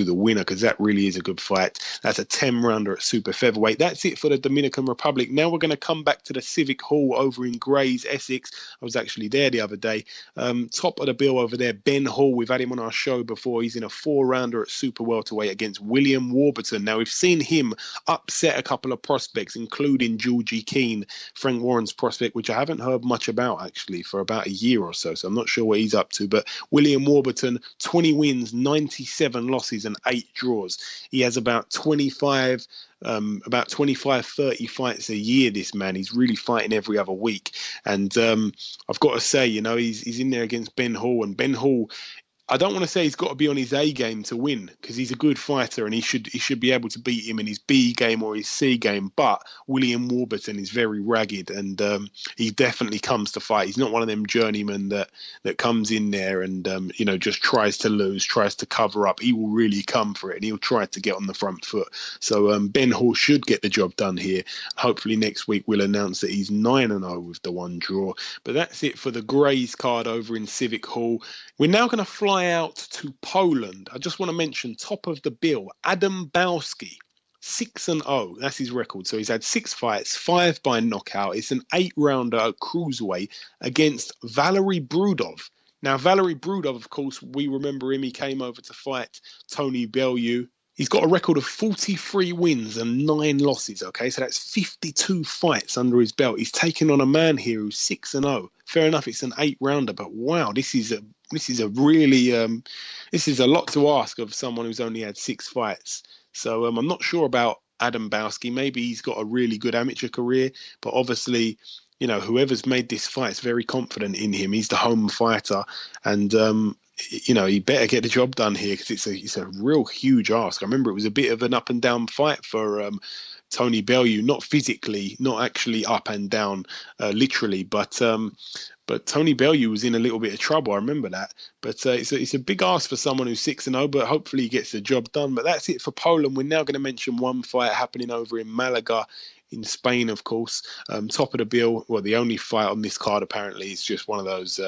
winner, because that really is a good fight. That's a 10-rounder at super featherweight. That's it for the Dominican Republic. Now we're going to come back to the Civic Hall over in Grays, Essex. I was actually there the other day. Top of the bill over there, Ben Hall. We've had him on our show before. He's in a 4-rounder at super welterweight against William Warburton. Now we've seen him upset a couple of prospects, including Georgie Keane, Frank Warren's prospect, which I haven't heard much about actually for about a year or so. So I'm not sure what he's up to. But William Warburton, 20 wins, 97 7 losses and 8 draws. He has about 25, 30 fights a year, this man. He's really fighting every other week. And I've got to say, he's in there against Ben Hall. And Ben Hall, I don't want to say he's got to be on his A game to win, because he's a good fighter and he should be able to beat him in his B game or his C game. But William Warburton is very ragged, and he definitely comes to fight. He's not one of them journeymen that comes in there and just tries to lose, tries to cover up. He will really come for it, and he'll try to get on the front foot. So Ben Hall should get the job done here. Hopefully next week we'll announce that he's 9-0 with the 1 draw. But that's it for the Greys card over in Civic Hall. We're now going to fly out to Poland. I just want to mention, top of the bill, Adam Bałski, 6-0. That's his record. So he's had 6 fights, 5 by knockout. It's an 8-rounder at cruiserweight against Valery Brudov. Now, Valery Brudov, of course, we remember him. He came over to fight Tony Bellew. He's got a record of 43 wins and 9 losses, okay? So that's 52 fights under his belt. He's taken on a man here who's 6-0. Fair enough, it's an 8-rounder, but wow, this is a really this is a lot to ask of someone who's only had 6 fights. So I'm not sure about Adam Bałski. Maybe he's got a really good amateur career, but obviously, whoever's made this fight is very confident in him. He's the home fighter, and he better get the job done here, because it's a real huge ask. I remember it was a bit of an up and down fight for Tony Bellew, not physically, not actually up and down literally, but Tony Bellew was in a little bit of trouble. I remember that. But it's a big ask for someone who's 6-0, but hopefully he gets the job done. But that's it for Poland. We're now going to mention one fight happening over in Malaga in Spain, of course. Top of the bill. Well, the only fight on this card apparently is just one of those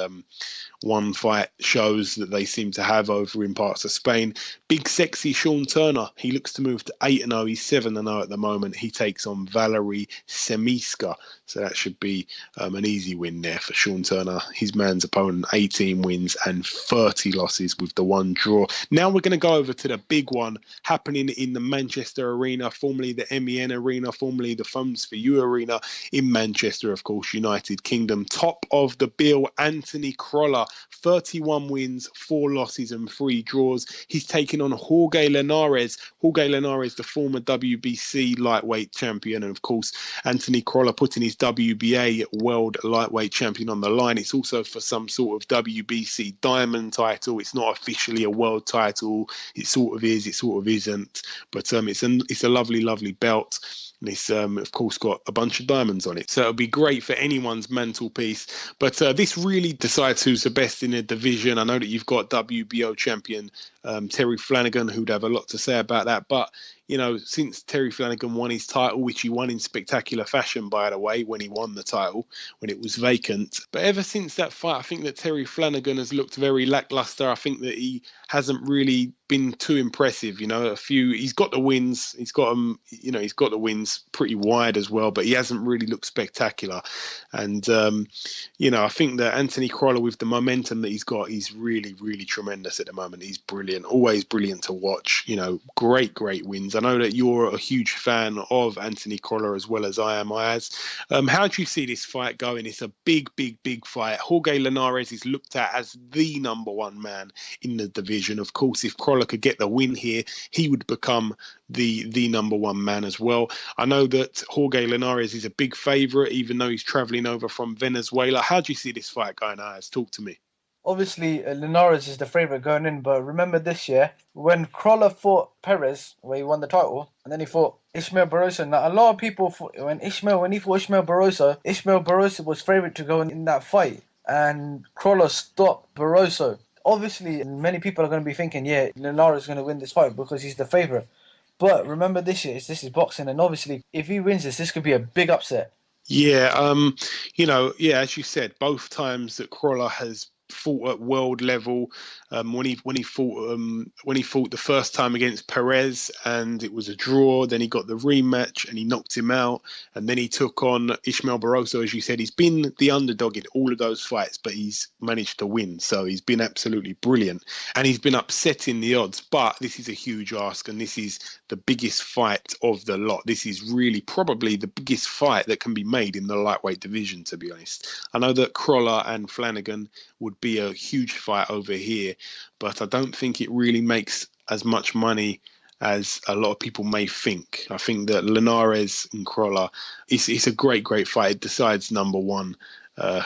one fight shows that they seem to have over in parts of Spain. Big sexy Sean Turner. He looks to move to 8-0. He's 7-0 at the moment. He takes on Valery Semiska. So that should be an easy win there for Sean Turner. His man's opponent, 18 wins and 30 losses with the 1 draw. Now we're going to go over to the big one happening in the Manchester Arena, formerly the MEN Arena, formerly the Phones for You Arena in Manchester, of course, United Kingdom. Top of the bill, Anthony Crolla, 31 wins, 4 losses and 3 draws. He's taking on Jorge Linares. Jorge Linares, the former WBC lightweight champion, and of course, Anthony Crolla putting his WBA world lightweight champion on the line. It's also for some sort of WBC diamond title. It's not officially a world title. It sort of is, it sort of isn't. But it's a lovely, lovely belt. And it's, of course, got a bunch of diamonds on it. So it'll be great for anyone's mantelpiece. But this really decides who's the best in the division. I know that you've got WBO champion Terry Flanagan, who'd have a lot to say about that. But, since Terry Flanagan won his title, which he won in spectacular fashion, by the way, when he won the title, when it was vacant. But ever since that fight, I think that Terry Flanagan has looked very lackluster. I think that he hasn't really been too impressive. He's got the wins. He's got them, he's got the wins pretty wide as well, but he hasn't really looked spectacular. And, I think that Anthony Crolla, with the momentum that he's got, he's really, really tremendous at the moment. He's brilliant, always brilliant to watch, great wins. I know that you're a huge fan of Anthony Crolla as well as I am, Ayaz. How do you see this fight going? It's a big fight. Jorge Linares is looked at as the number 1 man in the division. Of course, if Crolla could get the win here, he would become the number 1 man as well. I know that Jorge Linares is a big favourite, even though he's travelling over from Venezuela. How do you see this fight going, Ayaz? Talk to me. Obviously, Linares is the favourite going in, but remember this year, when Crolla fought Perez, where he won the title, and then he fought Ismael Barroso. Now, a lot of people thought when he fought Ismael Barroso was favourite to go in that fight, and Crolla stopped Barroso. Obviously, many people are going to be thinking, yeah, Linares is going to win this fight because he's the favourite. But remember this year, this is boxing, and obviously, if he wins this could be a big upset. Yeah, as you said, both times that Crolla has fought at world level, when he fought the first time against Perez and it was a draw, then he got the rematch and he knocked him out, and then he took on Ismael Barroso. As you said, he's been the underdog in all of those fights, but he's managed to win, so he's been absolutely brilliant, and he's been upsetting the odds. But this is a huge ask, and this is the biggest fight of the lot. This is really probably the biggest fight that can be made in the lightweight division, to be honest. I know that Crolla and Flanagan would be a huge fight over here, but I don't think it really makes as much money as a lot of people may think. I think that Linares and Crolla, it's a great fight. It decides number one.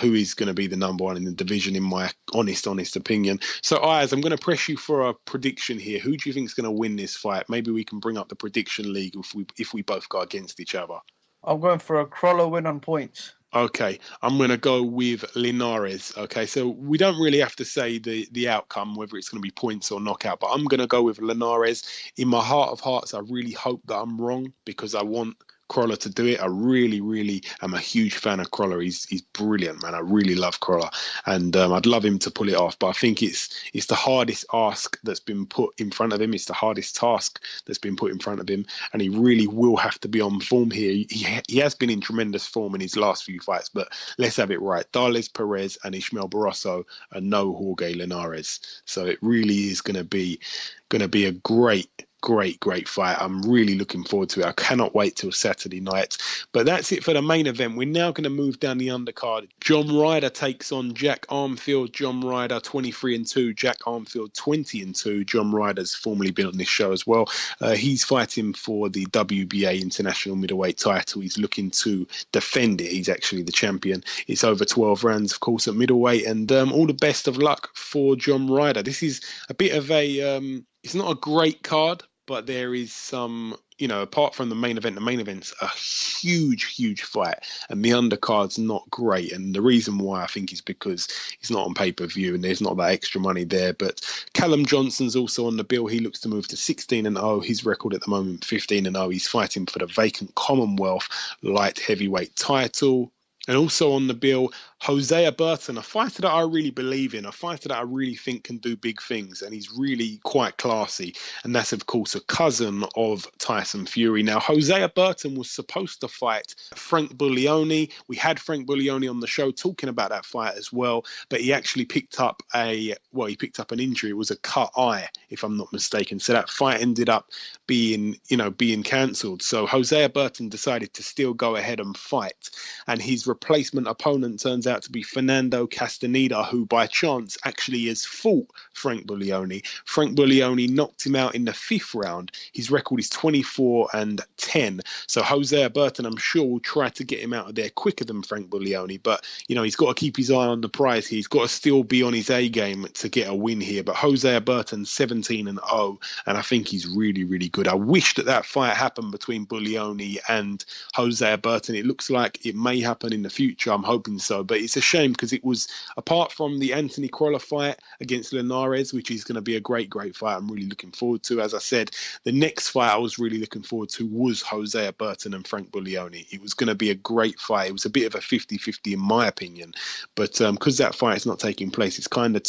Who is going to be the number one in the division, in my honest opinion. So, Ayaz, I'm going to press you for a prediction here. Who do you think is going to win this fight? Maybe we can bring up the prediction league if we both go against each other. I'm going for a Crolla win on points. Okay, I'm going to go with Linares. Okay, so we don't really have to say the outcome, whether it's going to be points or knockout, but I'm going to go with Linares. In my heart of hearts, I really hope that I'm wrong because I want Crolla to do it. I really am a huge fan of Crolla. He's brilliant, man. I really love Crolla, and I'd love him to pull it off. But I think it's the hardest ask that's been put in front of him. It's the hardest task that's been put in front of him, and he really will have to be on form here. He has been in tremendous form in his last few fights, but let's have it right. Darles Perez and Ishmael Barroso are no Jorge Linares, so it really is going to be a great fight. I'm really looking forward to it. I cannot wait till Saturday night. But that's it for the main event. We're now going to move down the undercard. John Ryder takes on Jack Armfield. John Ryder 23-2, Jack Armfield 20-2. John Ryder's formerly been on this show as well. He's fighting for the WBA International Middleweight title. He's looking to defend it. He's actually the champion. It's over 12 rounds, of course, at middleweight. And all the best of luck for John Ryder. This is a bit of a... it's not a great card, but there is some, apart from the main event's a huge fight, and the undercard's not great. And the reason why I think is because it's not on pay-per-view and there's not that extra money there. But Callum Johnson's also on the bill. He looks to move to 16-0. His record at the moment, 15-0. He's fighting for the vacant Commonwealth light heavyweight title. And also on the bill, Hosea Burton, a fighter that I really believe in, a fighter that I really think can do big things, and he's really quite classy. And that's, of course, a cousin of Tyson Fury. Now, Hosea Burton was supposed to fight Frank Buglioni. We had Frank Buglioni on the show talking about that fight as well, but he actually picked up an injury. It was a cut eye, if I'm not mistaken. So that fight ended up being cancelled. So Hosea Burton decided to still go ahead and fight. And his replacement opponent turns out to be Fernando Castaneda, who by chance actually has fought Frank Buglioni. Frank Buglioni knocked him out in the 5th round. His record is 24-10. So Hosea Burton, I'm sure, will try to get him out of there quicker than Frank Buglioni. But, he's got to keep his eye on the prize. He's got to still be on his A game to get a win here. But Hosea Burton, 17-0, and I think he's really good. I wish that fight happened between Buglioni and Hosea Burton. It looks like it may happen in the future. I'm hoping so. But it's a shame because it was, apart from the Anthony Crolla fight against Linares, which is going to be a great fight I'm really looking forward to. As I said, the next fight I was really looking forward to was Hosea Burton and Frank Buglioni. It was going to be a great fight. It was a bit of a 50-50 in my opinion. But because that fight is not taking place, it's kind of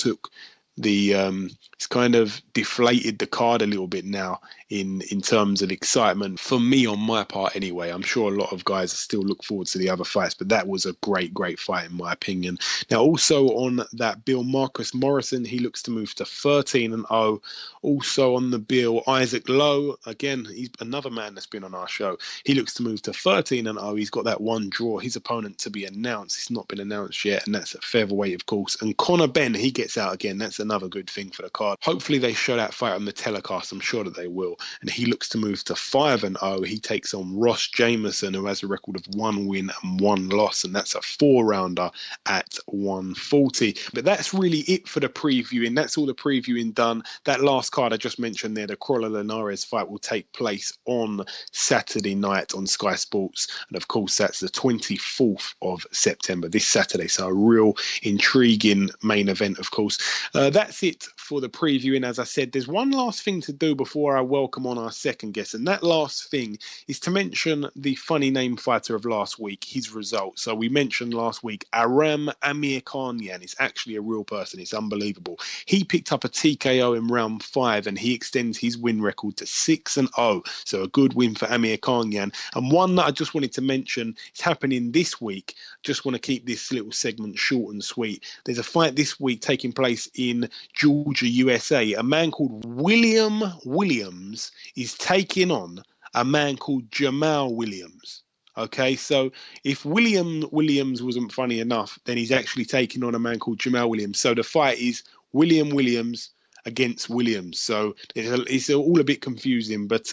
deflated the card a little bit now in terms of excitement for me, on my part anyway. I'm sure a lot of guys still look forward to the other fights, but that was a great fight in my opinion. Now also on that bill, Marcus Morrison, he looks to move to 13-0. Also on the bill, Isaac Lowe, again, he's another man that's been on our show. He looks to move to 13-0. He's got that one draw. His opponent to be announced. It's not been announced yet, and that's at featherweight, of course. And Conor Benn, he gets out again. That's another good thing for the card. Hopefully they show that fight on the telecast. I'm sure that they will. And he looks to move to 5-0. He takes on Ross Jameson, who has a record of 1 win and 1 loss, and that's a 4-rounder at 140. But that's really it for the previewing. That's all the previewing done. That last card I just mentioned there, the Crolla Linares fight, will take place on Saturday night on Sky Sports. And of course, that's the 24th of September, this Saturday. So a real intriguing main event, of course. That's it for the previewing. As I said, there's one last thing to do before I welcome on our second guest, and that last thing is to mention the funny name fighter of last week, his results. So we mentioned last week Aram Amirkhanyan. It's actually a real person. It's unbelievable. He picked up a TKO in round 5, and he extends his win record to 6-0. So a good win for Amirkhanyan. And one that I just wanted to mention is happening this week. Just want to keep this little segment short and sweet. There's a fight this week taking place in Georgia, USA. A man called William Williams is taking on a man called Jamal Williams. Okay, so if William Williams wasn't funny enough, then he's actually taking on a man called Jamal Williams. So the fight is William Williams against Williams. So it's all a bit confusing. But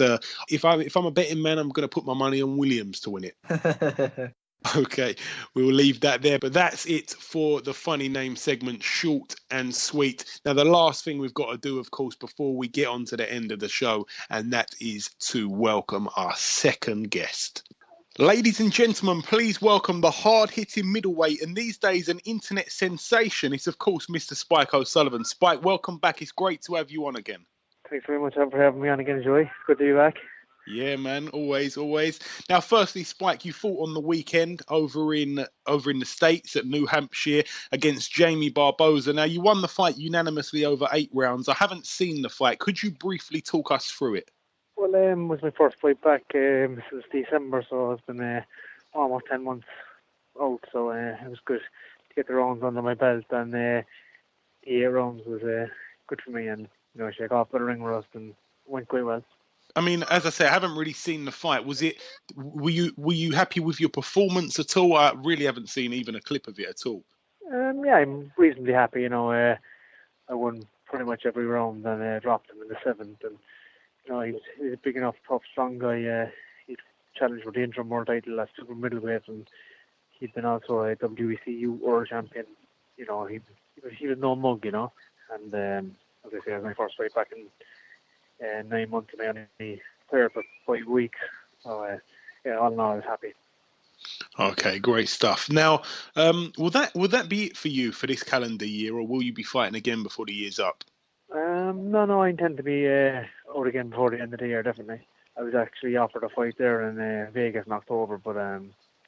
if I'm a betting man, I'm going to put my money on Williams to win it. Okay, we'll leave that there. But that's it for the funny name segment, short and sweet. Now, the last thing we've got to do, of course, before we get on to the end of the show, and that is to welcome our second guest. Ladies and gentlemen, please welcome the hard-hitting middleweight and these days an internet sensation. It's, of course, Mr. Spike O'Sullivan. Spike, welcome back. It's great to have you on again. Thanks very much for having me on again, Joey. Good to be back. Yeah, man, always. Now, firstly, Spike, you fought on the weekend over in the States at New Hampshire against Jamie Barboza. Now, you won the fight unanimously over 8 rounds. I haven't seen the fight. Could you briefly talk us through it? Well, it was my first fight back since December, so it's been almost 10 months out, so it was good to get the rounds under my belt, and the 8 rounds was good for me, and shake off the ring rust, and went quite well. I mean, as I say, I haven't really seen the fight. Were you happy with your performance at all? I really haven't seen even a clip of it at all. Yeah, I'm reasonably happy. I won pretty much every round and dropped him in the 7th. And he's a big enough, tough, strong guy. He'd challenged for the interim world title at super middleweight, and he'd been also a WECU world champion. He was no mug, And as I say, it was my first fight back in 9 months, and I only played for 5 weeks. So, all in all, I was happy. Okay, great stuff. Now, will that be it for you for this calendar year, or will you be fighting again before the year's up? No, I intend to be out again before the end of the year, definitely. I was actually offered a fight there in Vegas in October, but I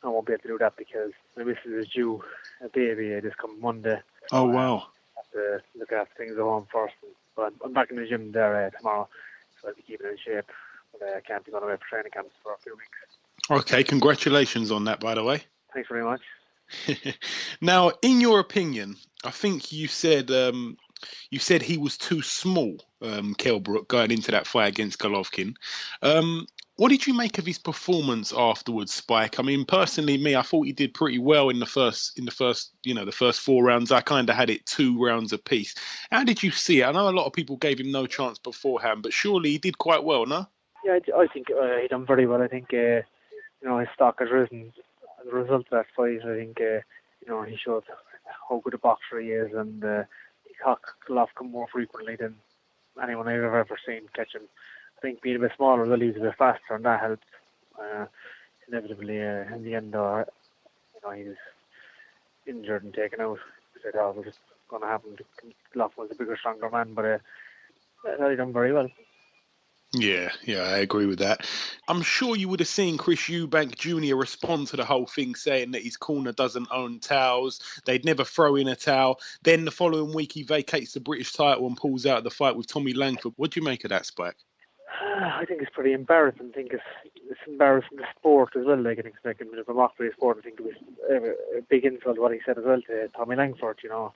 won't be able to do that because my missus is due a baby this coming Monday. Oh, wow. I have to look after things at home first. But I'm back in the gym there tomorrow, so I'll be keeping in shape. But I can't be going away for training camps for a few weeks. Okay, congratulations on that, by the way. Thanks very much. Now, in your opinion, I think you said he was too small, Kell Brook, going into that fight against Golovkin. What did you make of his performance afterwards, Spike? I mean, personally, I thought he did pretty well in the first 4 rounds. I kind of had it 2 rounds apiece. How did you see it? I know a lot of people gave him no chance beforehand, but surely he did quite well, no? Yeah, I think he done very well. I think his stock has risen as a result of that fight. I think he showed how good a boxer he is, and he caught Golovkin more frequently than anyone I've ever seen catch him. I think being a bit smaller, he was a bit faster, and that helped. Inevitably, in the end, he was injured and taken out. I thought it was going to happen. Golovkin was a bigger, stronger man, but I thought he done very well. Yeah, I agree with that. I'm sure you would have seen Chris Eubank Jr. respond to the whole thing, saying that his corner doesn't own towels. They'd never throw in a towel. Then the following week, he vacates the British title and pulls out the fight with Tommy Langford. What do you make of that, Spike? I think it's pretty embarrassing. I think it's embarrassing the sport as well. Like, I think it's making a bit of a mockery of sport. I think it was a big insult what he said as well to Tommy Langford. I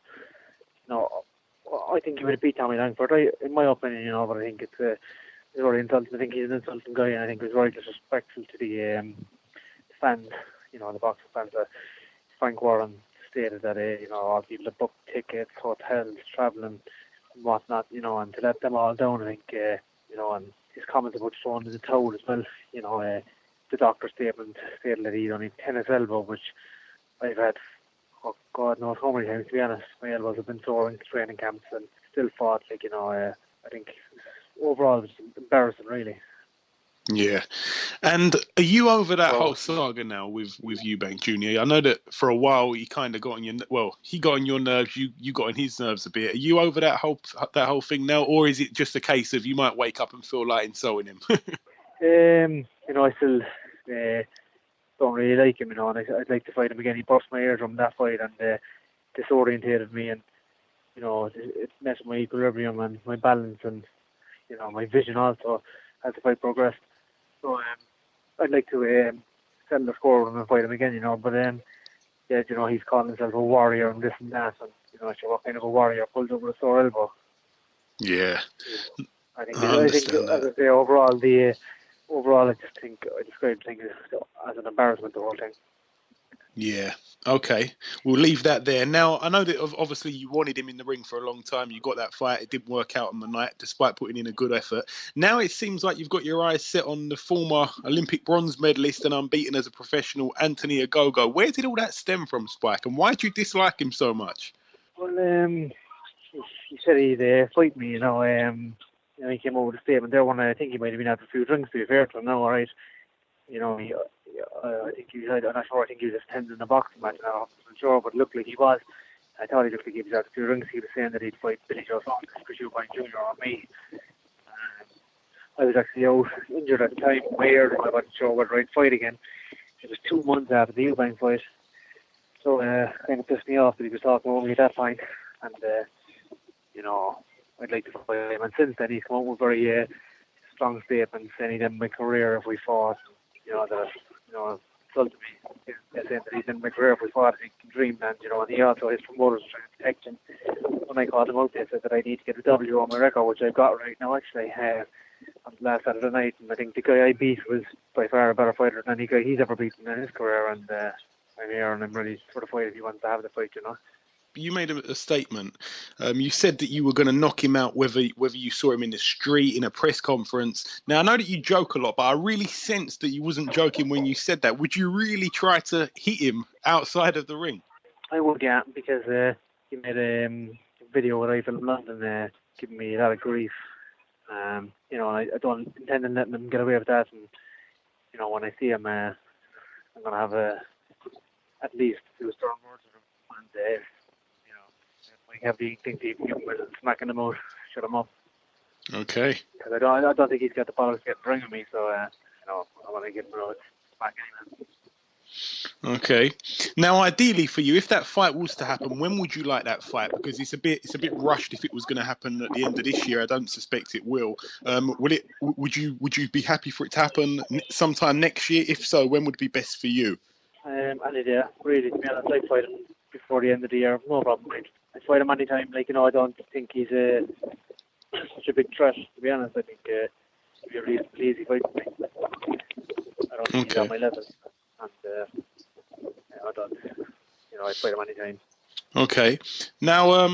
think he would have beat Tommy Langford, in my opinion. But I think it's very insulting. I think he's an insulting guy, and I think it was very disrespectful to the fans. The boxing fans. Frank Warren stated that all people that book tickets, hotels, travelling, and whatnot. And to let them all down, I think. And his comments about throwing in the towel as well. The doctor's statement stated that he'd only tennis elbow, which I've had, God knows how many times, to be honest. My elbows have been sore in training camps and still fought. I think overall it was embarrassing, really. Yeah. And are you over that whole saga now with Eubank Jr.? I know that for a while he kind of got on he got on your nerves, you got on his nerves a bit. Are you over that whole thing now, or is it just a case of you might wake up and feel like insulting him? I still don't really like him, and I'd like to fight him again. He burst my eardrum that fight and disorientated me, and it messed my equilibrium and my balance and my vision also as the fight progressed. So I'd like to settle the score when I fight him again, but he's calling himself a warrior and this and that, and what kind of a warrior pulls over a sore elbow? Yeah, I think as I say, overall, I just think I describe things as an embarrassment, the whole thing. Yeah. Okay. We'll leave that there. Now, I know that obviously you wanted him in the ring for a long time. You got that fight. It didn't work out on the night, despite putting in a good effort. Now it seems like you've got your eyes set on the former Olympic bronze medalist and unbeaten as a professional, Anthony Ogogo. Where did all that stem from, Spike? And why do you dislike him so much? Well, he said he'd fight me, he came over with a statement there one night. I think he might have been out for a few drinks, to be fair to him now, all right. I'm not sure, I think he was just attending a boxing match now, I'm not sure, but it looked like he was. I thought he looked like he was out for a few drinks. He was saying that he'd fight Billy Joe Saunders for Eubank Jr. on me. I was actually out injured at the time, weird, and I wasn't sure whether I'd fight again. It was 2 months after the Eubank fight. So kind of pissed me off that he was talking over me at that point. And, I'd like to fight him. And since then, he's come up with very strong statements saying he'd end my career if we fought. Insulted me. Saying that he'd end my career if we fought in Dreamland, and he also, his promoters trying to protect him. When I called him out, they said that I need to get a W on my record, which I've got right now, actually. On last Saturday night, and I think the guy I beat was by far a better fighter than any guy he's ever beaten in his career, and I'm here and I'm ready for the fight if he wants to have the fight, You made a statement. You said that you were going to knock him out whether you saw him in the street, in a press conference. Now, I know that you joke a lot, but I really sensed that you wasn't joking when you said that. Would you really try to hit him outside of the ring? I would, yeah, because he made a video where I filmed in London giving me a lot of grief. I don't intend on letting him get away with that, and when I see him, I'm gonna have at least 2 strong words with him, and I have the thing to give him with smacking him out, shut him up. Okay. Because I don't think he's got the bollocks to get the ring of me, so I want to give him a smack anyway. Okay. Now, ideally for you, if that fight was to happen, when would you like that fight? Because it's a bit rushed. If it was going to happen at the end of this year, I don't suspect it will. Would you be happy for it to happen sometime next year? If so, when would be best for you? Any day, really. To be honest, I'd fight him before the end of the year. No problem. I'd fight him anytime. I don't think he's such a big threat. To be honest, I think it'd be a really easy fight for me. I don't think he's on my level. And I'd fight him anytime. Okay. Now,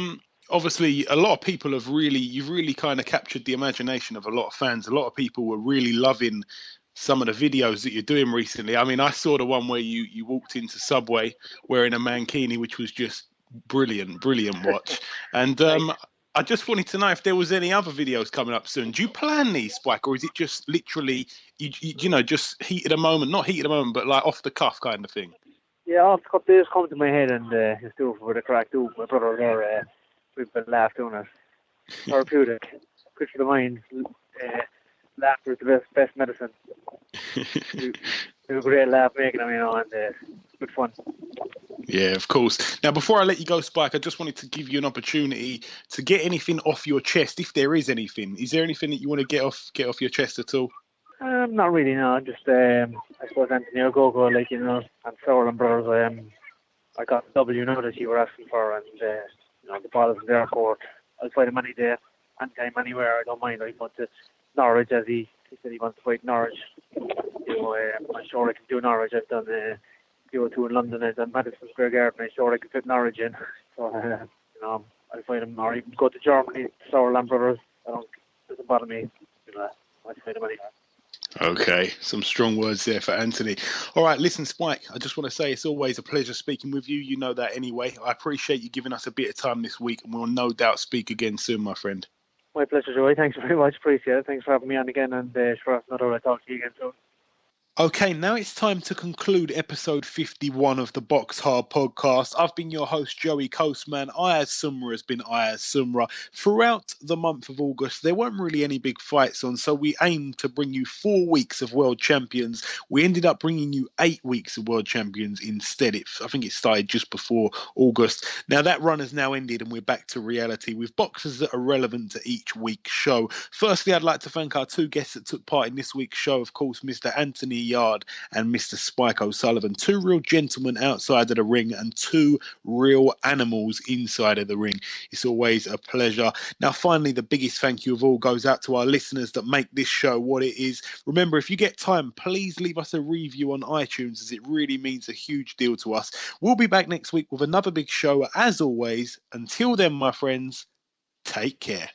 obviously, a lot of people you've really kind of captured the imagination of a lot of fans. A lot of people were really loving some of the videos that you're doing recently. I mean, I saw the one where you walked into Subway wearing a mankini, which was just brilliant watch. And I just wanted to know if there was any other videos coming up soon. Do you plan these, Spike, or is it just literally, just heat of the moment? Not heat of the moment, but like off the cuff kind of thing? Yeah, off the cuff, they just come to my head and just do it for the crack. My brother there, we've been laughing doing it. Therapeutic. Good for the mind. Laughter is the best medicine. Do a great laugh making them, and good fun. Yeah, of course. Now, before I let you go, Spike, I just wanted to give you an opportunity to get anything off your chest, if there is anything. Is there anything that you want to get off your chest at all? Not really, no. Just, I suppose Anthony Ogogo, and Sauerland brothers, I got the W now that you were asking for, and, the ball is in their court. I'll fight him any day, anytime, anywhere. I don't mind. I go to Norwich, as he said he wants to fight Norwich. I'm sure I can do Norwich. I've done Q2 in London. I've done Madison Square Garden. I'm sure I can fit Norwich in. So, I'll fight him, or even go to Germany, Sauerland brothers. It doesn't bother me. I'll fight him anywhere. Okay, some strong words there for Anthony. All right, listen, Spike, I just want to say it's always a pleasure speaking with you. You know that anyway. I appreciate you giving us a bit of time this week, and we'll no doubt speak again soon, my friend. My pleasure, Joey. Thanks very much. Appreciate it. Thanks for having me on again, and sure, not I'll talk to you again soon. Okay, now it's time to conclude episode 51 of the BoxHard Podcast. I've been your host, Joey Coastman. Ayaz Sumra has been Ayaz Sumra. Throughout the month of August, there weren't really any big fights on, so we aimed to bring you 4 weeks of world champions. We ended up bringing you 8 weeks of world champions instead. I think it started just before August. Now, that run has now ended, and we're back to reality with boxers that are relevant to each week's show. Firstly, I'd like to thank our 2 guests that took part in this week's show. Of course, Mr. Anthony Yarde and Mr. Spike O'Sullivan. Two real gentlemen outside of the ring and two real animals inside of the ring. It's always a pleasure. Now, finally, the biggest thank you of all goes out to our listeners that make this show what it is. Remember, if you get time, please leave us a review on iTunes, as it really means a huge deal to us. We'll be back next week with another big show. As always, until then, my friends, take care.